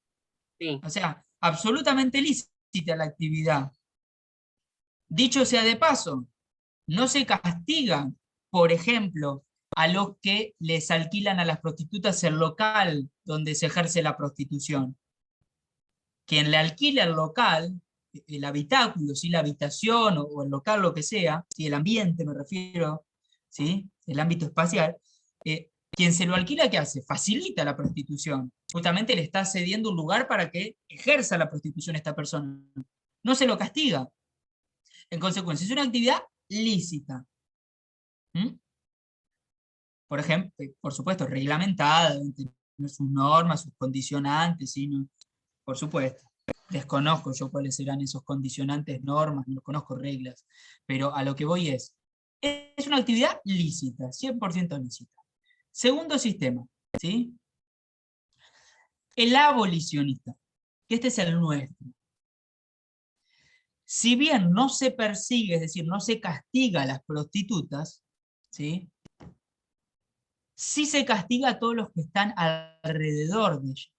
Sí. O sea, absolutamente lícita la actividad. Dicho sea de paso, no se castigan, por ejemplo, a los que les alquilan a las prostitutas el local donde se ejerce la prostitución. Quien le alquila el local, el habitáculo, ¿sí? La habitación o el local, lo que sea, ¿sí? El ambiente me refiero, ¿sí? El ámbito espacial, quien se lo alquila, ¿qué hace? Facilita la prostitución. Justamente le está cediendo un lugar para que ejerza la prostitución esta persona. No se lo castiga. En consecuencia, es una actividad lícita. ¿Mm? Por ejemplo, por supuesto, reglamentada, deben tener sus normas, sus condicionantes, ¿sí? ¿No? Por supuesto. Desconozco yo cuáles serán esos condicionantes, normas, no conozco reglas, pero a lo que voy es una actividad lícita, 100% lícita. Segundo sistema, ¿sí? El abolicionista, que este es el nuestro. Si bien no se persigue, es decir, no se castiga a las prostitutas, ¿sí? Sí se castiga a todos los que están alrededor de ellas.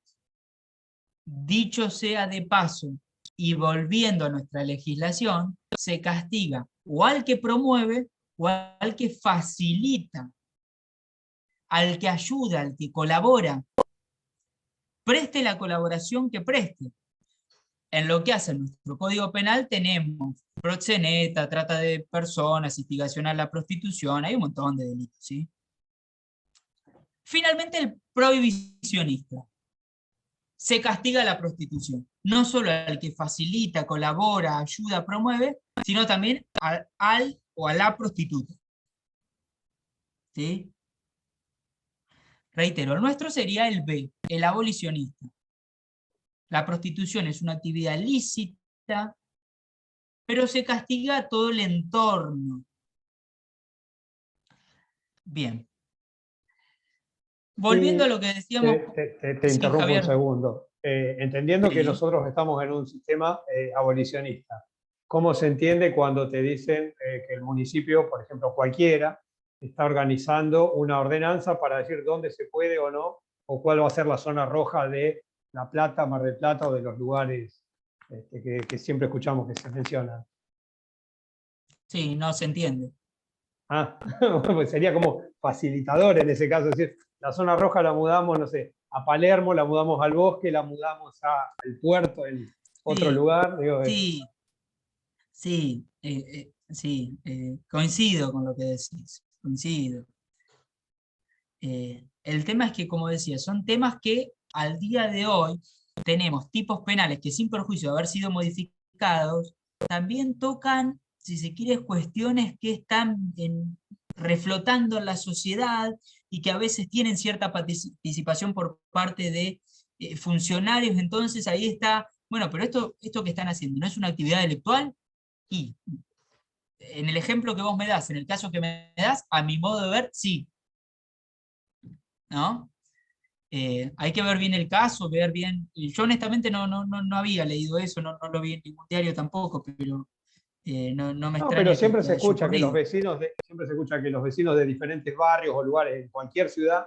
Dicho sea de paso, y volviendo a nuestra legislación, se castiga o al que promueve o al que facilita, al que ayuda, al que colabora. Preste la colaboración que preste. En lo que hace nuestro Código Penal tenemos proxeneta, trata de personas, instigación a la prostitución, hay un montón de delitos, ¿sí? Finalmente, el prohibicionista. Se castiga la prostitución. No solo al que facilita, colabora, ayuda, promueve, sino también al o a la prostituta. ¿Sí? Reitero, el nuestro sería el B, el abolicionista. La prostitución es una actividad lícita, pero se castiga a todo el entorno. Bien. Volviendo a lo que decíamos... Te sí, interrumpo Javier. un segundo. Entendiendo Sí. que nosotros estamos en un sistema abolicionista, ¿cómo se entiende cuando te dicen que el municipio, por ejemplo, cualquiera, está organizando una ordenanza para decir dónde se puede o no, o cuál va a ser la zona roja de La Plata, Mar del Plata o de los lugares que siempre escuchamos que se mencionan? Sí, no se entiende. Ah, pues sería como facilitador en ese caso, es decir, la zona roja la mudamos, no sé, a Palermo, la mudamos al bosque, la mudamos al puerto en otro Sí, lugar. Digo, sí, coincido con lo que decís, coincido. El tema es que, como decía, son temas que al día de hoy tenemos tipos penales que sin perjuicio de haber sido modificados, también tocan, si se quiere, cuestiones que están reflotando en la sociedad y que a veces tienen cierta participación por parte de funcionarios. Entonces ahí está, bueno, pero esto que están haciendo, ¿no es una actividad delictual? Y en el ejemplo que vos me das, en el caso que me das, a mi modo de ver, sí. ¿No? Hay que ver bien el caso, ver bien. Y yo honestamente no había leído eso, no lo vi en ningún diario tampoco, pero no me No, pero extraña siempre que se haya escucha que ocurrido. siempre se escucha que los vecinos de diferentes barrios o lugares en cualquier ciudad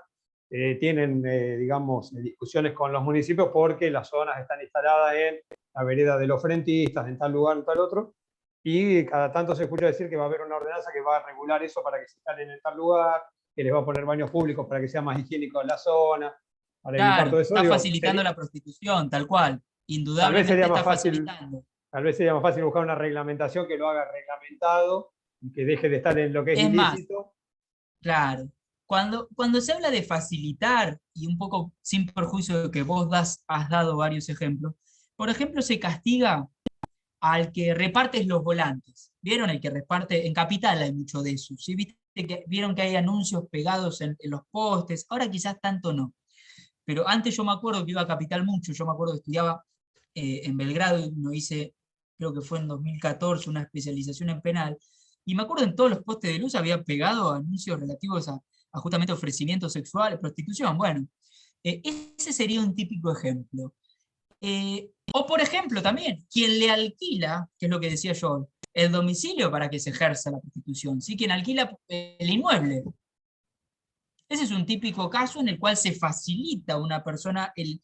tienen, digamos, discusiones con los municipios porque las zonas están instaladas en la vereda de los frentistas, en tal lugar, en tal otro, y cada tanto se escucha decir que va a haber una ordenanza que va a regular eso para que se instalen en tal lugar, que les va a poner baños públicos para que sea más higiénico en la zona, para evitar Claro, todo eso. está Digo, facilitando la prostitución, tal cual. tal vez sería Indudablemente más está fácil, facilitando. tal vez sería más fácil buscar una reglamentación que lo haga reglamentado y que deje de estar en lo que es Es más, ilícito. claro, cuando se habla de facilitar, y un poco sin perjuicio de que vos has dado varios ejemplos, por ejemplo, se castiga al que reparte los volantes. ¿Vieron? El que reparte, en Capital hay mucho de eso. ¿Sí? ¿Vieron que hay anuncios pegados en los postes? Ahora quizás tanto no. Pero antes yo me acuerdo que iba a Capital mucho, yo me acuerdo que estudiaba en Belgrado y no hice, creo que fue en 2014, una especialización en penal, y me acuerdo en todos los postes de luz había pegado anuncios relativos a justamente ofrecimientos sexuales, prostitución. Bueno, ese sería un típico ejemplo. O por ejemplo también, quien le alquila, que es lo que decía yo, el domicilio para que se ejerza la prostitución, ¿sí? Quien alquila el inmueble. Ese es un típico caso en el cual se facilita a una persona, en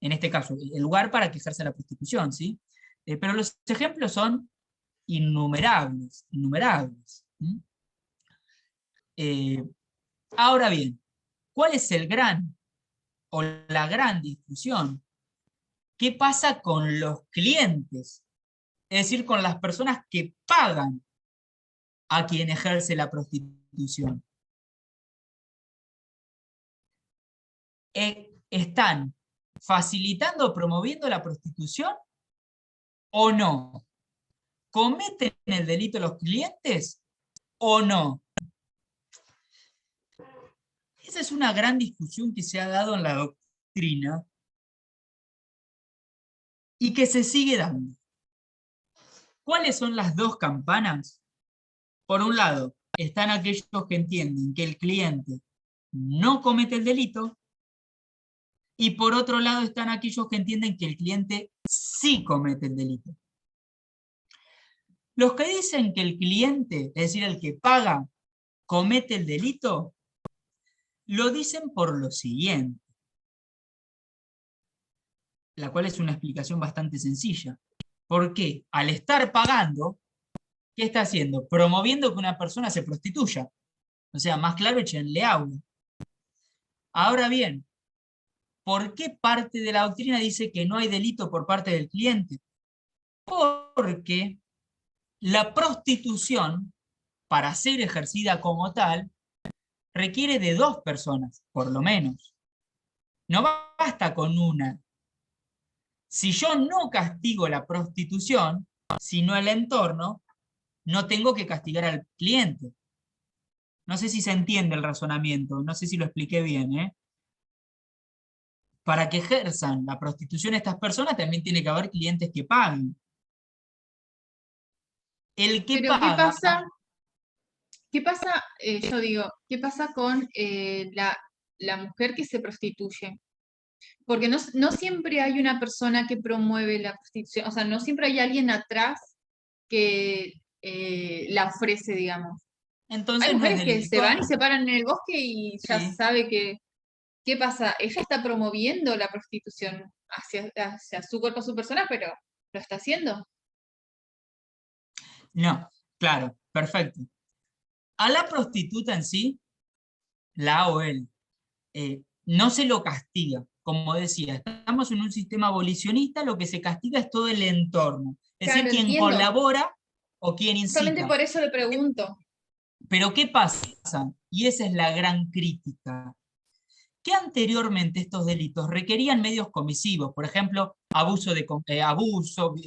este caso, el lugar para que ejerza la prostitución, ¿sí? Pero los ejemplos son innumerables, innumerables. ¿Mm? Ahora bien, ¿cuál es el gran o la gran discusión? ¿Qué pasa con los clientes? Es decir, con las personas que pagan a quien ejerce la prostitución. ¿Están facilitando o promoviendo la prostitución o no? ¿Cometen el delito los clientes o no? Esa es una gran discusión que se ha dado en la doctrina y que se sigue dando. ¿Cuáles son las dos campanas? Por un lado, están aquellos que entienden que el cliente no comete el delito, y por otro lado están aquellos que entienden que el cliente sí comete el delito. Los que dicen que el cliente, es decir, el que paga, comete el delito, lo dicen por lo siguiente, la cual es una explicación bastante sencilla. Porque al estar pagando, ¿qué está haciendo? Promoviendo que una persona se prostituya. O sea, más claro, échenle agua. Ahora bien, ¿por qué parte de la doctrina dice que no hay delito por parte del cliente? Porque la prostitución, para ser ejercida como tal, requiere de dos personas, por lo menos. No basta con una. Si yo no castigo la prostitución, sino el entorno, no tengo que castigar al cliente. No sé si se entiende el razonamiento, no sé si lo expliqué bien, ¿eh? Para que ejerzan la prostitución estas personas también tiene que haber clientes que paguen. El que Pero paga... ¿qué pasa, yo digo, qué pasa con la mujer que se prostituye? Porque no siempre hay una persona que promueve la prostitución, o sea, no siempre hay alguien atrás que la ofrece, digamos. Hay Entonces no es mujeres que se van delictual. y se paran en el bosque y ya Sí. sabe que, ¿qué pasa? Ella está promoviendo la prostitución hacia su cuerpo, su persona, pero lo está haciendo. No, claro, perfecto. A la prostituta en sí, la o él, no se lo castiga. Como decía, estamos en un sistema abolicionista, lo que se castiga es todo el entorno. Es decir, Claro, quien entiendo. colabora o quien Justamente incita. por eso le pregunto. Pero ¿qué pasa? Y esa es la gran crítica. Que anteriormente estos delitos requerían medios comisivos, por ejemplo, abuso,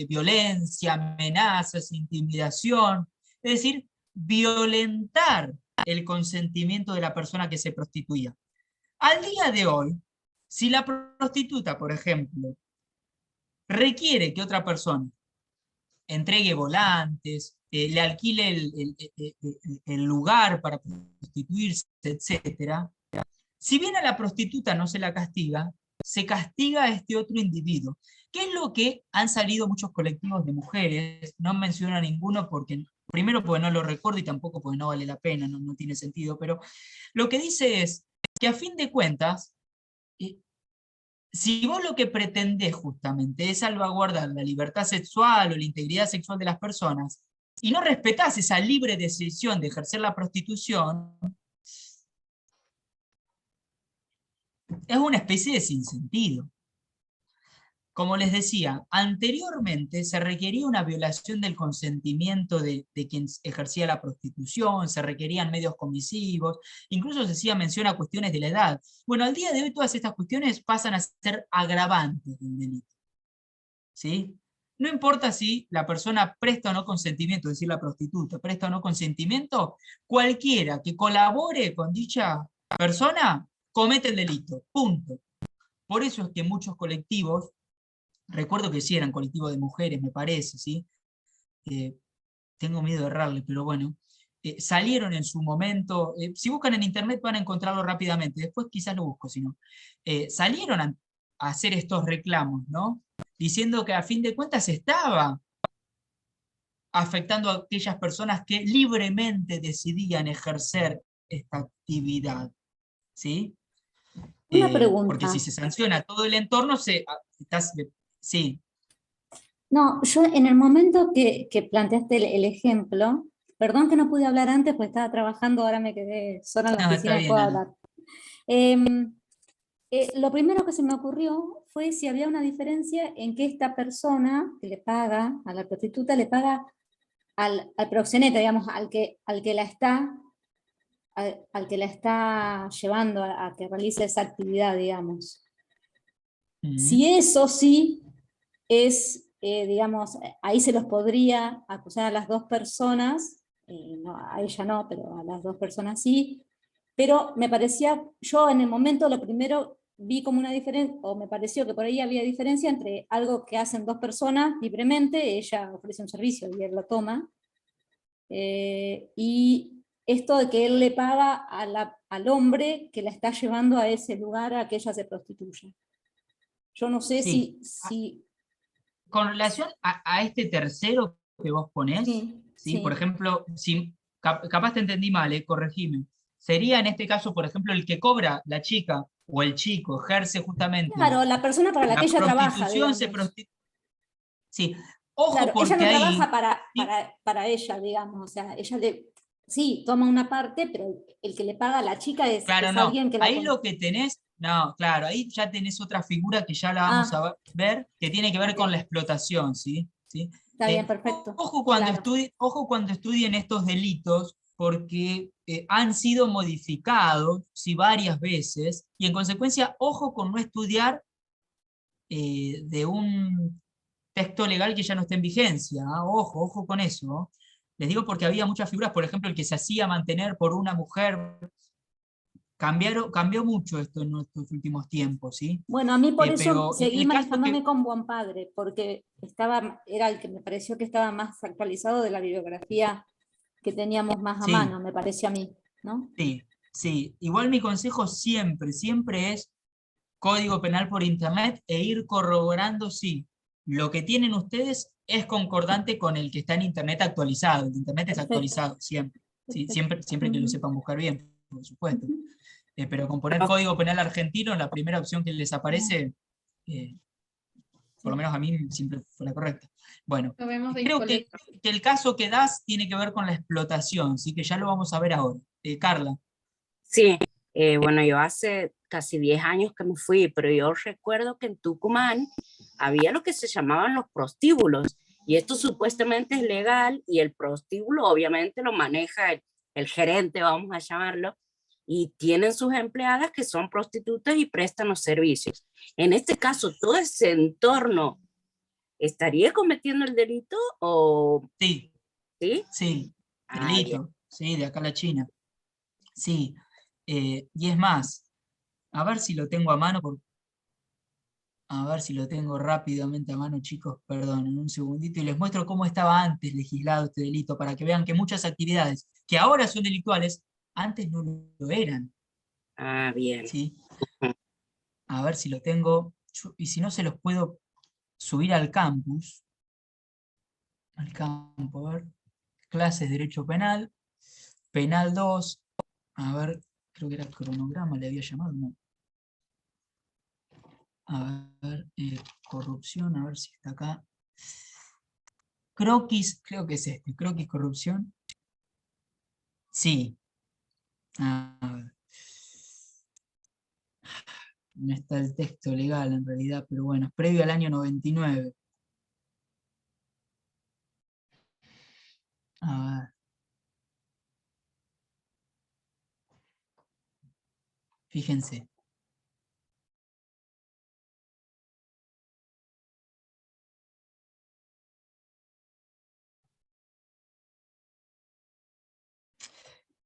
violencia, amenazas, intimidación, es decir, violentar el consentimiento de la persona que se prostituía. Al día de hoy, si la prostituta, por ejemplo, requiere que otra persona entregue volantes, le alquile el lugar para prostituirse, etc. Si bien a la prostituta no se la castiga, se castiga a este otro individuo. ¿Qué es lo que han salido muchos colectivos de mujeres? No menciono a ninguno porque, primero porque no lo recuerdo y tampoco porque no vale la pena, no tiene sentido, pero lo que dice es que a fin de cuentas, si vos lo que pretendés justamente es salvaguardar la libertad sexual o la integridad sexual de las personas, y no respetás esa libre decisión de ejercer la prostitución, es una especie de sinsentido. Como les decía, anteriormente se requería una violación del consentimiento de quien ejercía la prostitución, se requerían medios comisivos, incluso se hacía mención a cuestiones de la edad. Bueno, al día de hoy todas estas cuestiones pasan a ser agravantes del delito. ¿Sí? No importa si la persona presta o no consentimiento, es decir, la prostituta presta o no consentimiento, cualquiera que colabore con dicha persona comete el delito, punto. Por eso es que muchos colectivos, recuerdo que sí eran colectivos de mujeres, me parece, ¿sí? Tengo miedo de errarle, pero bueno, salieron en su momento, si buscan en internet van a encontrarlo rápidamente, después quizás lo busco, si no. Salieron a hacer estos reclamos, ¿no? Diciendo que a fin de cuentas estaba afectando a aquellas personas que libremente decidían ejercer esta actividad, ¿sí? Una Porque pregunta. si se sanciona todo el entorno, sí. No, yo en el momento que planteaste el ejemplo, perdón que no pude hablar antes porque estaba trabajando, ahora me quedé sola en la No, está oficina y bien, puedo Ana. hablar. Lo primero que se me ocurrió fue si había una diferencia en que esta persona que le paga, a la prostituta, le paga al proxeneta, digamos, al que la está, al que la está llevando a que realice esa actividad, digamos. Si eso sí es, digamos, ahí se los podría acusar a las dos personas, no, a ella no, pero a las dos personas sí, pero me parecía, yo en el momento lo primero vi como una diferencia, o me pareció que por ahí había diferencia entre algo que hacen dos personas libremente, ella ofrece un servicio y él lo toma, y esto de que él le paga al hombre que la está llevando a ese lugar a que ella se prostituya. Yo no sé Sí. si Con relación a este tercero que vos ponés, sí, ¿sí? Por sí. ejemplo, si capaz te entendí mal, corregime. Sería en este caso, por ejemplo, el que cobra la chica o el chico, ejerce justamente Claro, la persona para la que la ella trabaja, prostitución, digamos. Sí, ojo Claro, ella porque no ahí, trabaja sí, para ella, digamos. O sea, ella sí, toma una parte, pero el que le paga a la chica claro, es no, alguien que la ahí conoce. lo que tenés, no, claro, ahí ya tenés otra figura que ya la vamos Ah, a ver, que tiene que ver ok. con la explotación, ¿sí? ¿Sí? Está bien, perfecto. Claro. Ojo cuando estudien estos delitos, porque han sido modificados, sí, varias veces, y en consecuencia, ojo con no estudiar de un texto legal que ya no esté en vigencia, ¿ah? Ojo con eso, ¿no? Les digo porque había muchas figuras, por ejemplo, el que se hacía mantener por una mujer. Cambió mucho esto en nuestros últimos tiempos, ¿sí? Bueno, a mí por eso Pero seguí el caso manejándome que, con Buen Padre, porque era el que me pareció que estaba más actualizado de la bibliografía que teníamos más a sí, mano, me pareció a mí, ¿no? sí. Igual mi consejo siempre es código penal por internet e ir corroborando si lo que tienen ustedes es concordante con el que está en internet actualizado. El internet es Perfecto, actualizado siempre, ¿sí? perfecto. Siempre que lo Ujú, sepan buscar bien, por supuesto. ujú. Pero con poner código penal argentino, la primera opción que les aparece, eh, por lo Sí. menos a mí siempre fue la correcta. Bueno, Lo vemos de creo que Infoletra. el caso que das tiene que ver con la explotación, así que ya lo vamos a ver ahora. Carla. Sí, bueno, yo hace casi 10 años que me fui, pero yo recuerdo que en Tucumán había lo que se llamaban los prostíbulos, y esto supuestamente es legal, y el prostíbulo obviamente lo maneja el gerente, vamos a llamarlo, y tienen sus empleadas que son prostitutas y prestan los servicios. En este caso, todo ese entorno, ¿estaría cometiendo el delito o Sí, sí? sí, Ah, bien. delito, sí, de acá a la China. Sí, y es más, a ver si lo tengo a mano, A ver si lo tengo rápidamente a mano, chicos, perdón, en un segundito, y les muestro cómo estaba antes legislado este delito, para que vean que muchas actividades que ahora son delictuales, antes no lo eran, Ah, bien. ¿sí? A ver si lo tengo, y si no se los puedo subir al campus, al campo, a ver, clases de Derecho Penal, Penal 2, a ver, creo que era cronograma, le había llamado, ¿no? A ver, corrupción, a ver si está acá. Croquis, creo que es este, croquis corrupción. Sí. A ver. No está el texto legal en realidad, pero bueno, previo al año 99. A ver. Fíjense.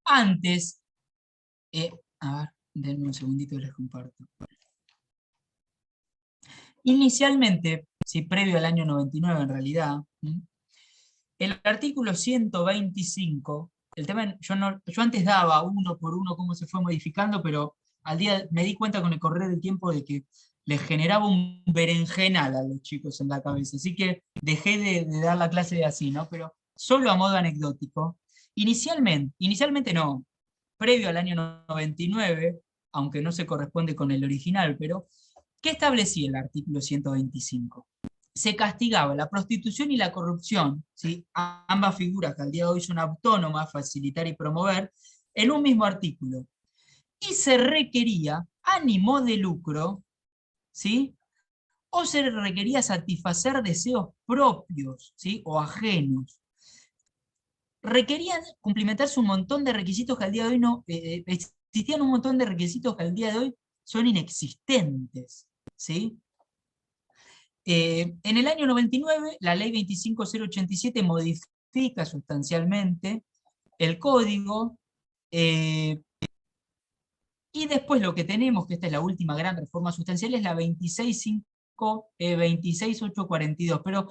Antes, a ver, denme un segundito y les comparto. Inicialmente, sí, previo al año 99 en realidad, el artículo 125, el tema, yo antes daba uno por uno cómo se fue modificando, pero al día me di cuenta con el correr del tiempo de que les generaba un berenjenal a los chicos en la cabeza, así que dejé de dar la clase así, ¿no? Pero solo a modo anecdótico. Inicialmente no, previo al año 99, aunque no se corresponde con el original, pero ¿qué establecía el artículo 125? Se castigaba la prostitución y la corrupción, ¿sí? Ambas figuras que al día de hoy son autónomas, facilitar y promover, en un mismo artículo. Y se requería ánimo de lucro, ¿sí? O se requería satisfacer deseos propios, ¿sí? O ajenos. Requerían cumplimentarse un montón de requisitos que al día de hoy no, existían un montón de requisitos que al día de hoy son inexistentes, ¿sí? En el año 99, la ley 25087 modifica sustancialmente el código, y después lo que tenemos, que esta es la última gran reforma sustancial, es la 26842, pero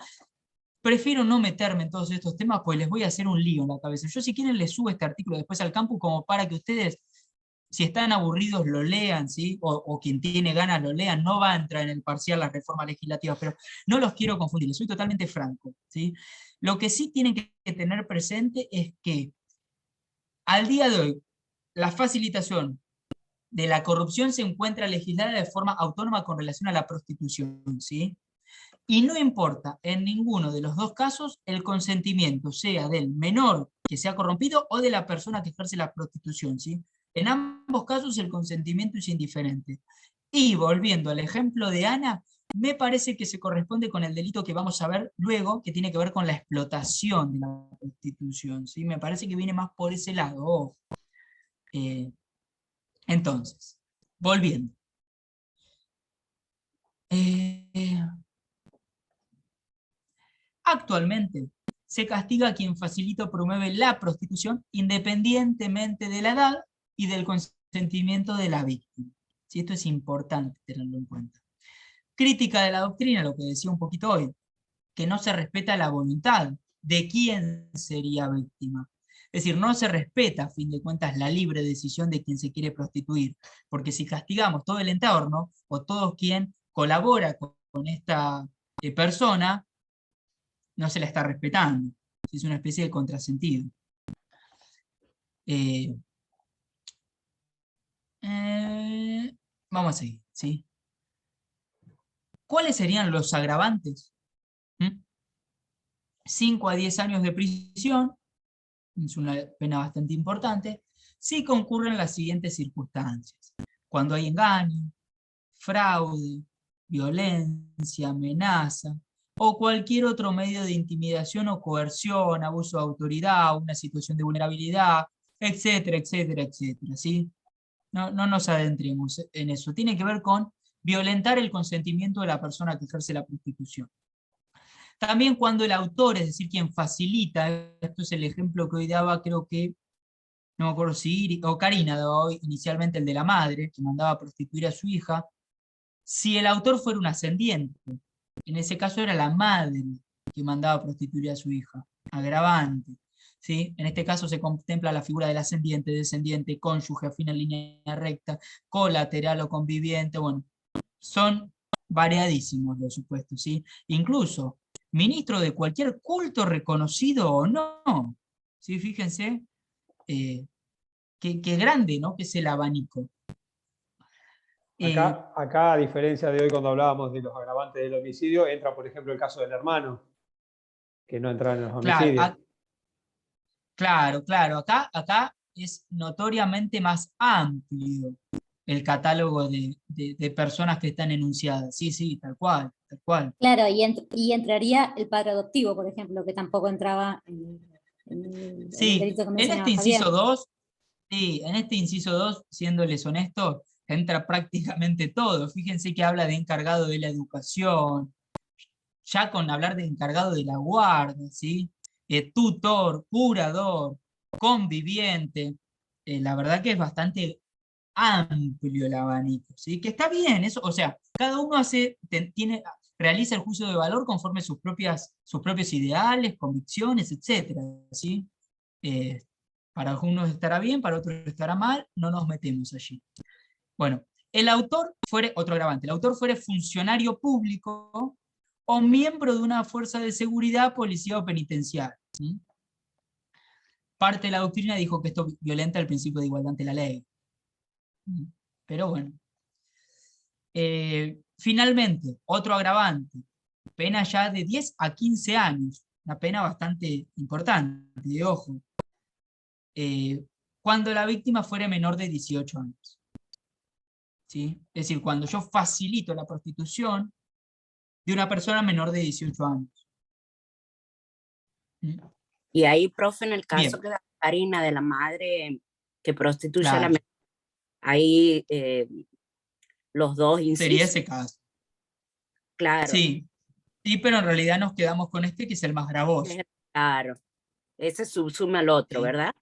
prefiero no meterme en todos estos temas, pues les voy a hacer un lío en la cabeza. Yo si quieren les subo este artículo después al campus como para que ustedes, si están aburridos, lo lean, ¿sí? O quien tiene ganas lo lean, no va a entrar en el parcial las reformas legislativas, pero no los quiero confundir, les soy totalmente franco, ¿sí? Lo que sí tienen que tener presente es que al día de hoy la facilitación de la corrupción se encuentra legislada de forma autónoma con relación a la prostitución, ¿sí? Y no importa en ninguno de los dos casos el consentimiento, sea del menor que sea corrompido o de la persona que ejerce la prostitución, ¿sí? En ambos casos el consentimiento es indiferente. Y volviendo al ejemplo de Ana, me parece que se corresponde con el delito que vamos a ver luego, que tiene que ver con la explotación de la prostitución, ¿sí? Me parece que viene más por ese lado. Entonces, volviendo. Actualmente se castiga a quien facilita o promueve la prostitución independientemente de la edad y del consentimiento de la víctima. ¿Sí? Esto es importante tenerlo en cuenta. Crítica de la doctrina, lo que decía un poquito hoy, que no se respeta la voluntad de quién sería víctima. Es decir, no se respeta, a fin de cuentas, la libre decisión de quien se quiere prostituir, porque si castigamos todo el entorno o todo quien colabora con esta persona, no se la está respetando. Es una especie de contrasentido. Vamos a seguir, ¿sí? ¿Cuáles serían los agravantes? 5 a 10 años de prisión, es una pena bastante importante, si concurren las siguientes circunstancias. Cuando hay engaño, fraude, violencia, amenaza, o cualquier otro medio de intimidación o coerción, abuso de autoridad, una situación de vulnerabilidad, etcétera, etcétera, etcétera, ¿sí? No nos adentremos en eso. Tiene que ver con violentar el consentimiento de la persona que ejerce la prostitución. También cuando el autor, es decir, quien facilita, esto es el ejemplo que hoy daba, creo que, no me acuerdo si Karina daba hoy inicialmente el de la madre, que mandaba a prostituir a su hija, si el autor fuera un ascendiente. En ese caso era la madre que mandaba a prostituir a su hija. Agravante. ¿Sí? En este caso se contempla la figura del ascendiente, descendiente, cónyuge, afín en línea recta, colateral o conviviente. Bueno, son variadísimos los supuestos, ¿sí? Incluso ministro de cualquier culto reconocido o no. ¿Sí? Fíjense qué grande, ¿no? Que es el abanico. Acá, a diferencia de hoy cuando hablábamos de los agravantes del homicidio, entra, por ejemplo, el caso del hermano, que no entra en los homicidios. Claro, acá es notoriamente más amplio el catálogo de personas que están enunciadas. Sí, tal cual. Claro, y entraría el padre adoptivo, por ejemplo, que tampoco entraba en el Sí, delito que en mencionaba este Javier. inciso 2, sí, en este inciso 2, siéndoles honestos, entra prácticamente todo. Fíjense que habla de encargado de la educación, ya con hablar de encargado de la guardia, ¿sí? Tutor, curador, conviviente. La verdad que es bastante amplio el abanico, ¿sí? Que está bien, eso, o sea, cada uno realiza el juicio de valor conforme sus propios ideales, convicciones, etcétera, ¿sí? Para algunos estará bien, para otros estará mal, no nos metemos allí. Bueno, otro agravante, el autor fuere funcionario público o miembro de una fuerza de seguridad, policía o penitenciaria, ¿sí? Parte de la doctrina dijo que esto violenta el principio de igualdad ante la ley. Pero bueno. Finalmente, otro agravante, pena ya de 10 a 15 años, una pena bastante importante, de ojo, cuando la víctima fuere menor de 18 años. ¿Sí? Es decir, cuando yo facilito la prostitución de una persona menor de 18 años. ¿Mm? Y ahí, profe, en el caso Bien. que la Karina de la madre que prostituye a la Claro. menor, ahí los dos Sería incisos. ese caso. Claro. Sí, pero en realidad nos quedamos con este que es el más gravoso. Claro. Ese subsume al otro, ¿Sí? ¿verdad?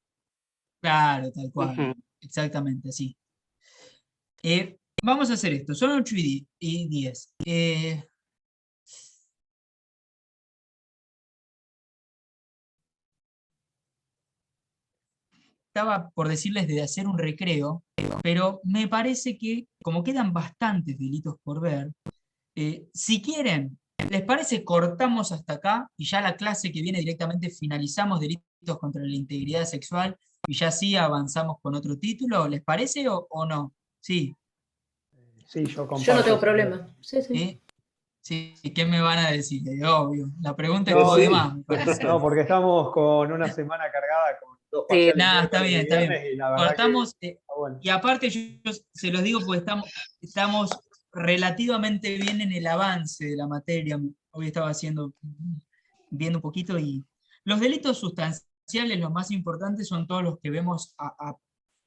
Claro, tal cual. Ujú. Exactamente así. Vamos a hacer esto, son 8 y 10. Estaba por decirles de hacer un recreo, pero me parece que, como quedan bastantes delitos por ver, si quieren, ¿les parece cortamos hasta acá y ya la clase que viene directamente finalizamos delitos contra la integridad sexual y ya sí avanzamos con otro título? ¿Les parece o no? Sí. Sí, yo comparto. Yo no tengo problema. Sí. Sí, ¿qué me van a decir? Obvio. La pregunta No, estuvo de sí. más, me parece. No, porque estamos con una semana cargada con 2 Sí. parciales Nada, miércoles y está bien. viernes, y la verdad Cortamos, que está bueno. y aparte yo se los digo porque estamos relativamente bien en el avance de la materia. Hoy estaba viendo un poquito, y los delitos sustanciales, los más importantes, son todos los que vemos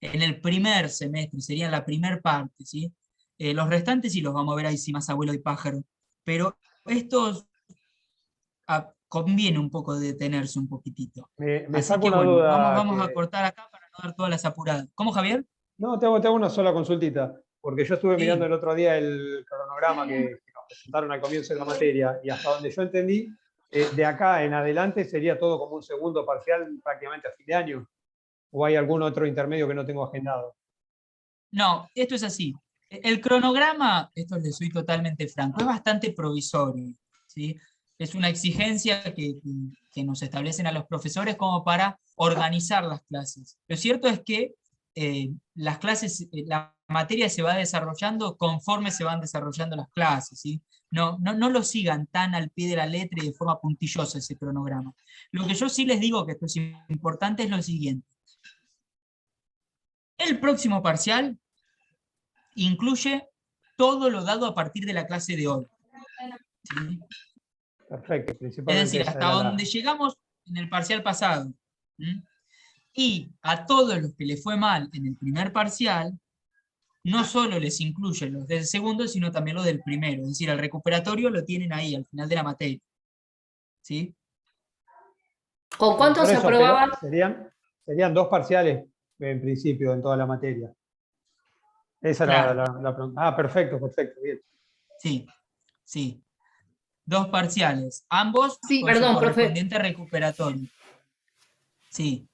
en el primer semestre, serían la primer parte, ¿sí? Los restantes sí los vamos a ver ahí, sí, más abuelo y pájaro. Pero estos conviene un poco detenerse un poquitito. Me Así saco que una bueno, duda. vamos a cortar acá para no dar todas las apuradas. ¿Cómo, Javier? No, te hago una sola consultita, porque yo estuve Sí. mirando el otro día el cronograma que nos presentaron al comienzo de la materia, y hasta donde yo entendí, de acá en adelante sería todo como un segundo parcial prácticamente a fin de año. ¿O hay algún otro intermedio que no tengo agendado? No, esto es así. El cronograma, esto les soy totalmente franco, es bastante provisorio, ¿sí? Es una exigencia que nos establecen a los profesores como para organizar las clases. Lo cierto es que las clases, la materia se va desarrollando conforme se van desarrollando las clases, ¿sí? No lo sigan tan al pie de la letra y de forma puntillosa ese cronograma. Lo que yo sí les digo, que esto es importante, es lo siguiente. El próximo parcial incluye todo lo dado a partir de la clase de hoy, ¿sí? Perfecto, Es principalmente decir, esa hasta era donde llegamos en el parcial pasado. ¿Mm? Y a todos los que les fue mal en el primer parcial, no solo les incluye los del segundo, sino también los del primero. Es decir, el recuperatorio lo tienen ahí, al final de la materia. ¿Sí? ¿Con cuánto Por se eso, pero aprobaba? serían 2 parciales en principio en toda la materia. Esa era Claro. la pregunta. Ah, perfecto, bien. Sí, sí. 2 parciales, ambos Sí, con su perdón, profe. correspondiente recuperatorio. Sí.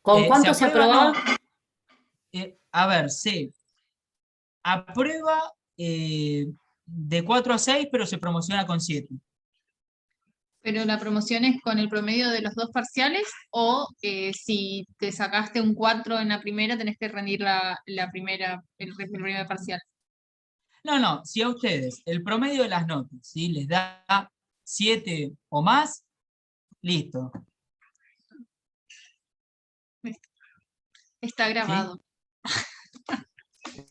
¿Con cuánto se aprueba? No. aprobaba? A ver, se aprueba de 4 a 6, pero se promociona con 7. pero la promoción es con el promedio de los 2 parciales o si te sacaste un 4 en la primera, tenés que rendir el primer parcial. No, si a ustedes el promedio de las notas, ¿sí?, les da 7 o más, listo. Está grabado.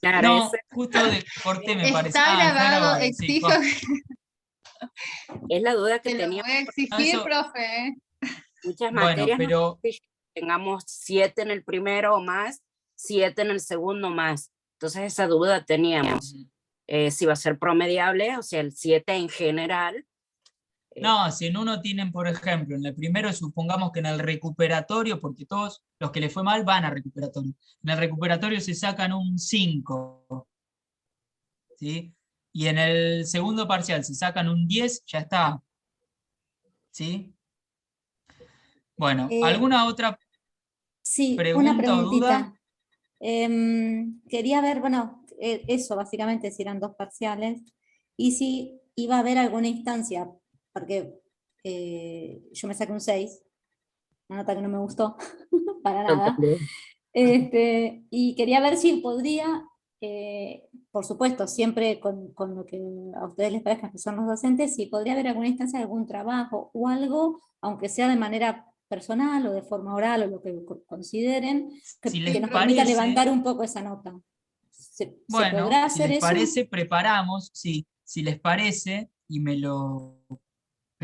Claro, No, justo corté, me parece. Está Está grabado, grabado, sí, exijo bueno. es la duda que te lo tenía. voy a exigir, eso- profe. Muchas Bueno, materias nos pero dicen que tengamos 7 en el primero o más, 7 en el segundo más. Entonces esa duda teníamos. Si va a ser promediable, o sea, el 7 en general. no, si en uno tienen, por ejemplo, en el primero, supongamos que en el recuperatorio, porque todos los que les fue mal van a recuperatorio, en el recuperatorio se sacan un 5, ¿sí? Y en el segundo parcial se sacan un 10, ya está. ¿Sí? Bueno, Eh, ¿alguna otra Sí, una pregunta o duda? preguntita. Quería ver, bueno, eso básicamente si eran 2 parciales, y si iba a haber alguna instancia, porque yo me saqué un 6, una nota que no me gustó para nada. Y quería ver si podría, por supuesto, siempre con lo que a ustedes les parezca que son los docentes, si podría haber alguna instancia, algún trabajo o algo, aunque sea de manera personal o de forma oral o lo que consideren, Si que les nos permita parece, levantar un poco esa nota. ¿Se bueno, podrá si hacer les eso? parece, preparamos, sí, si les parece, y me lo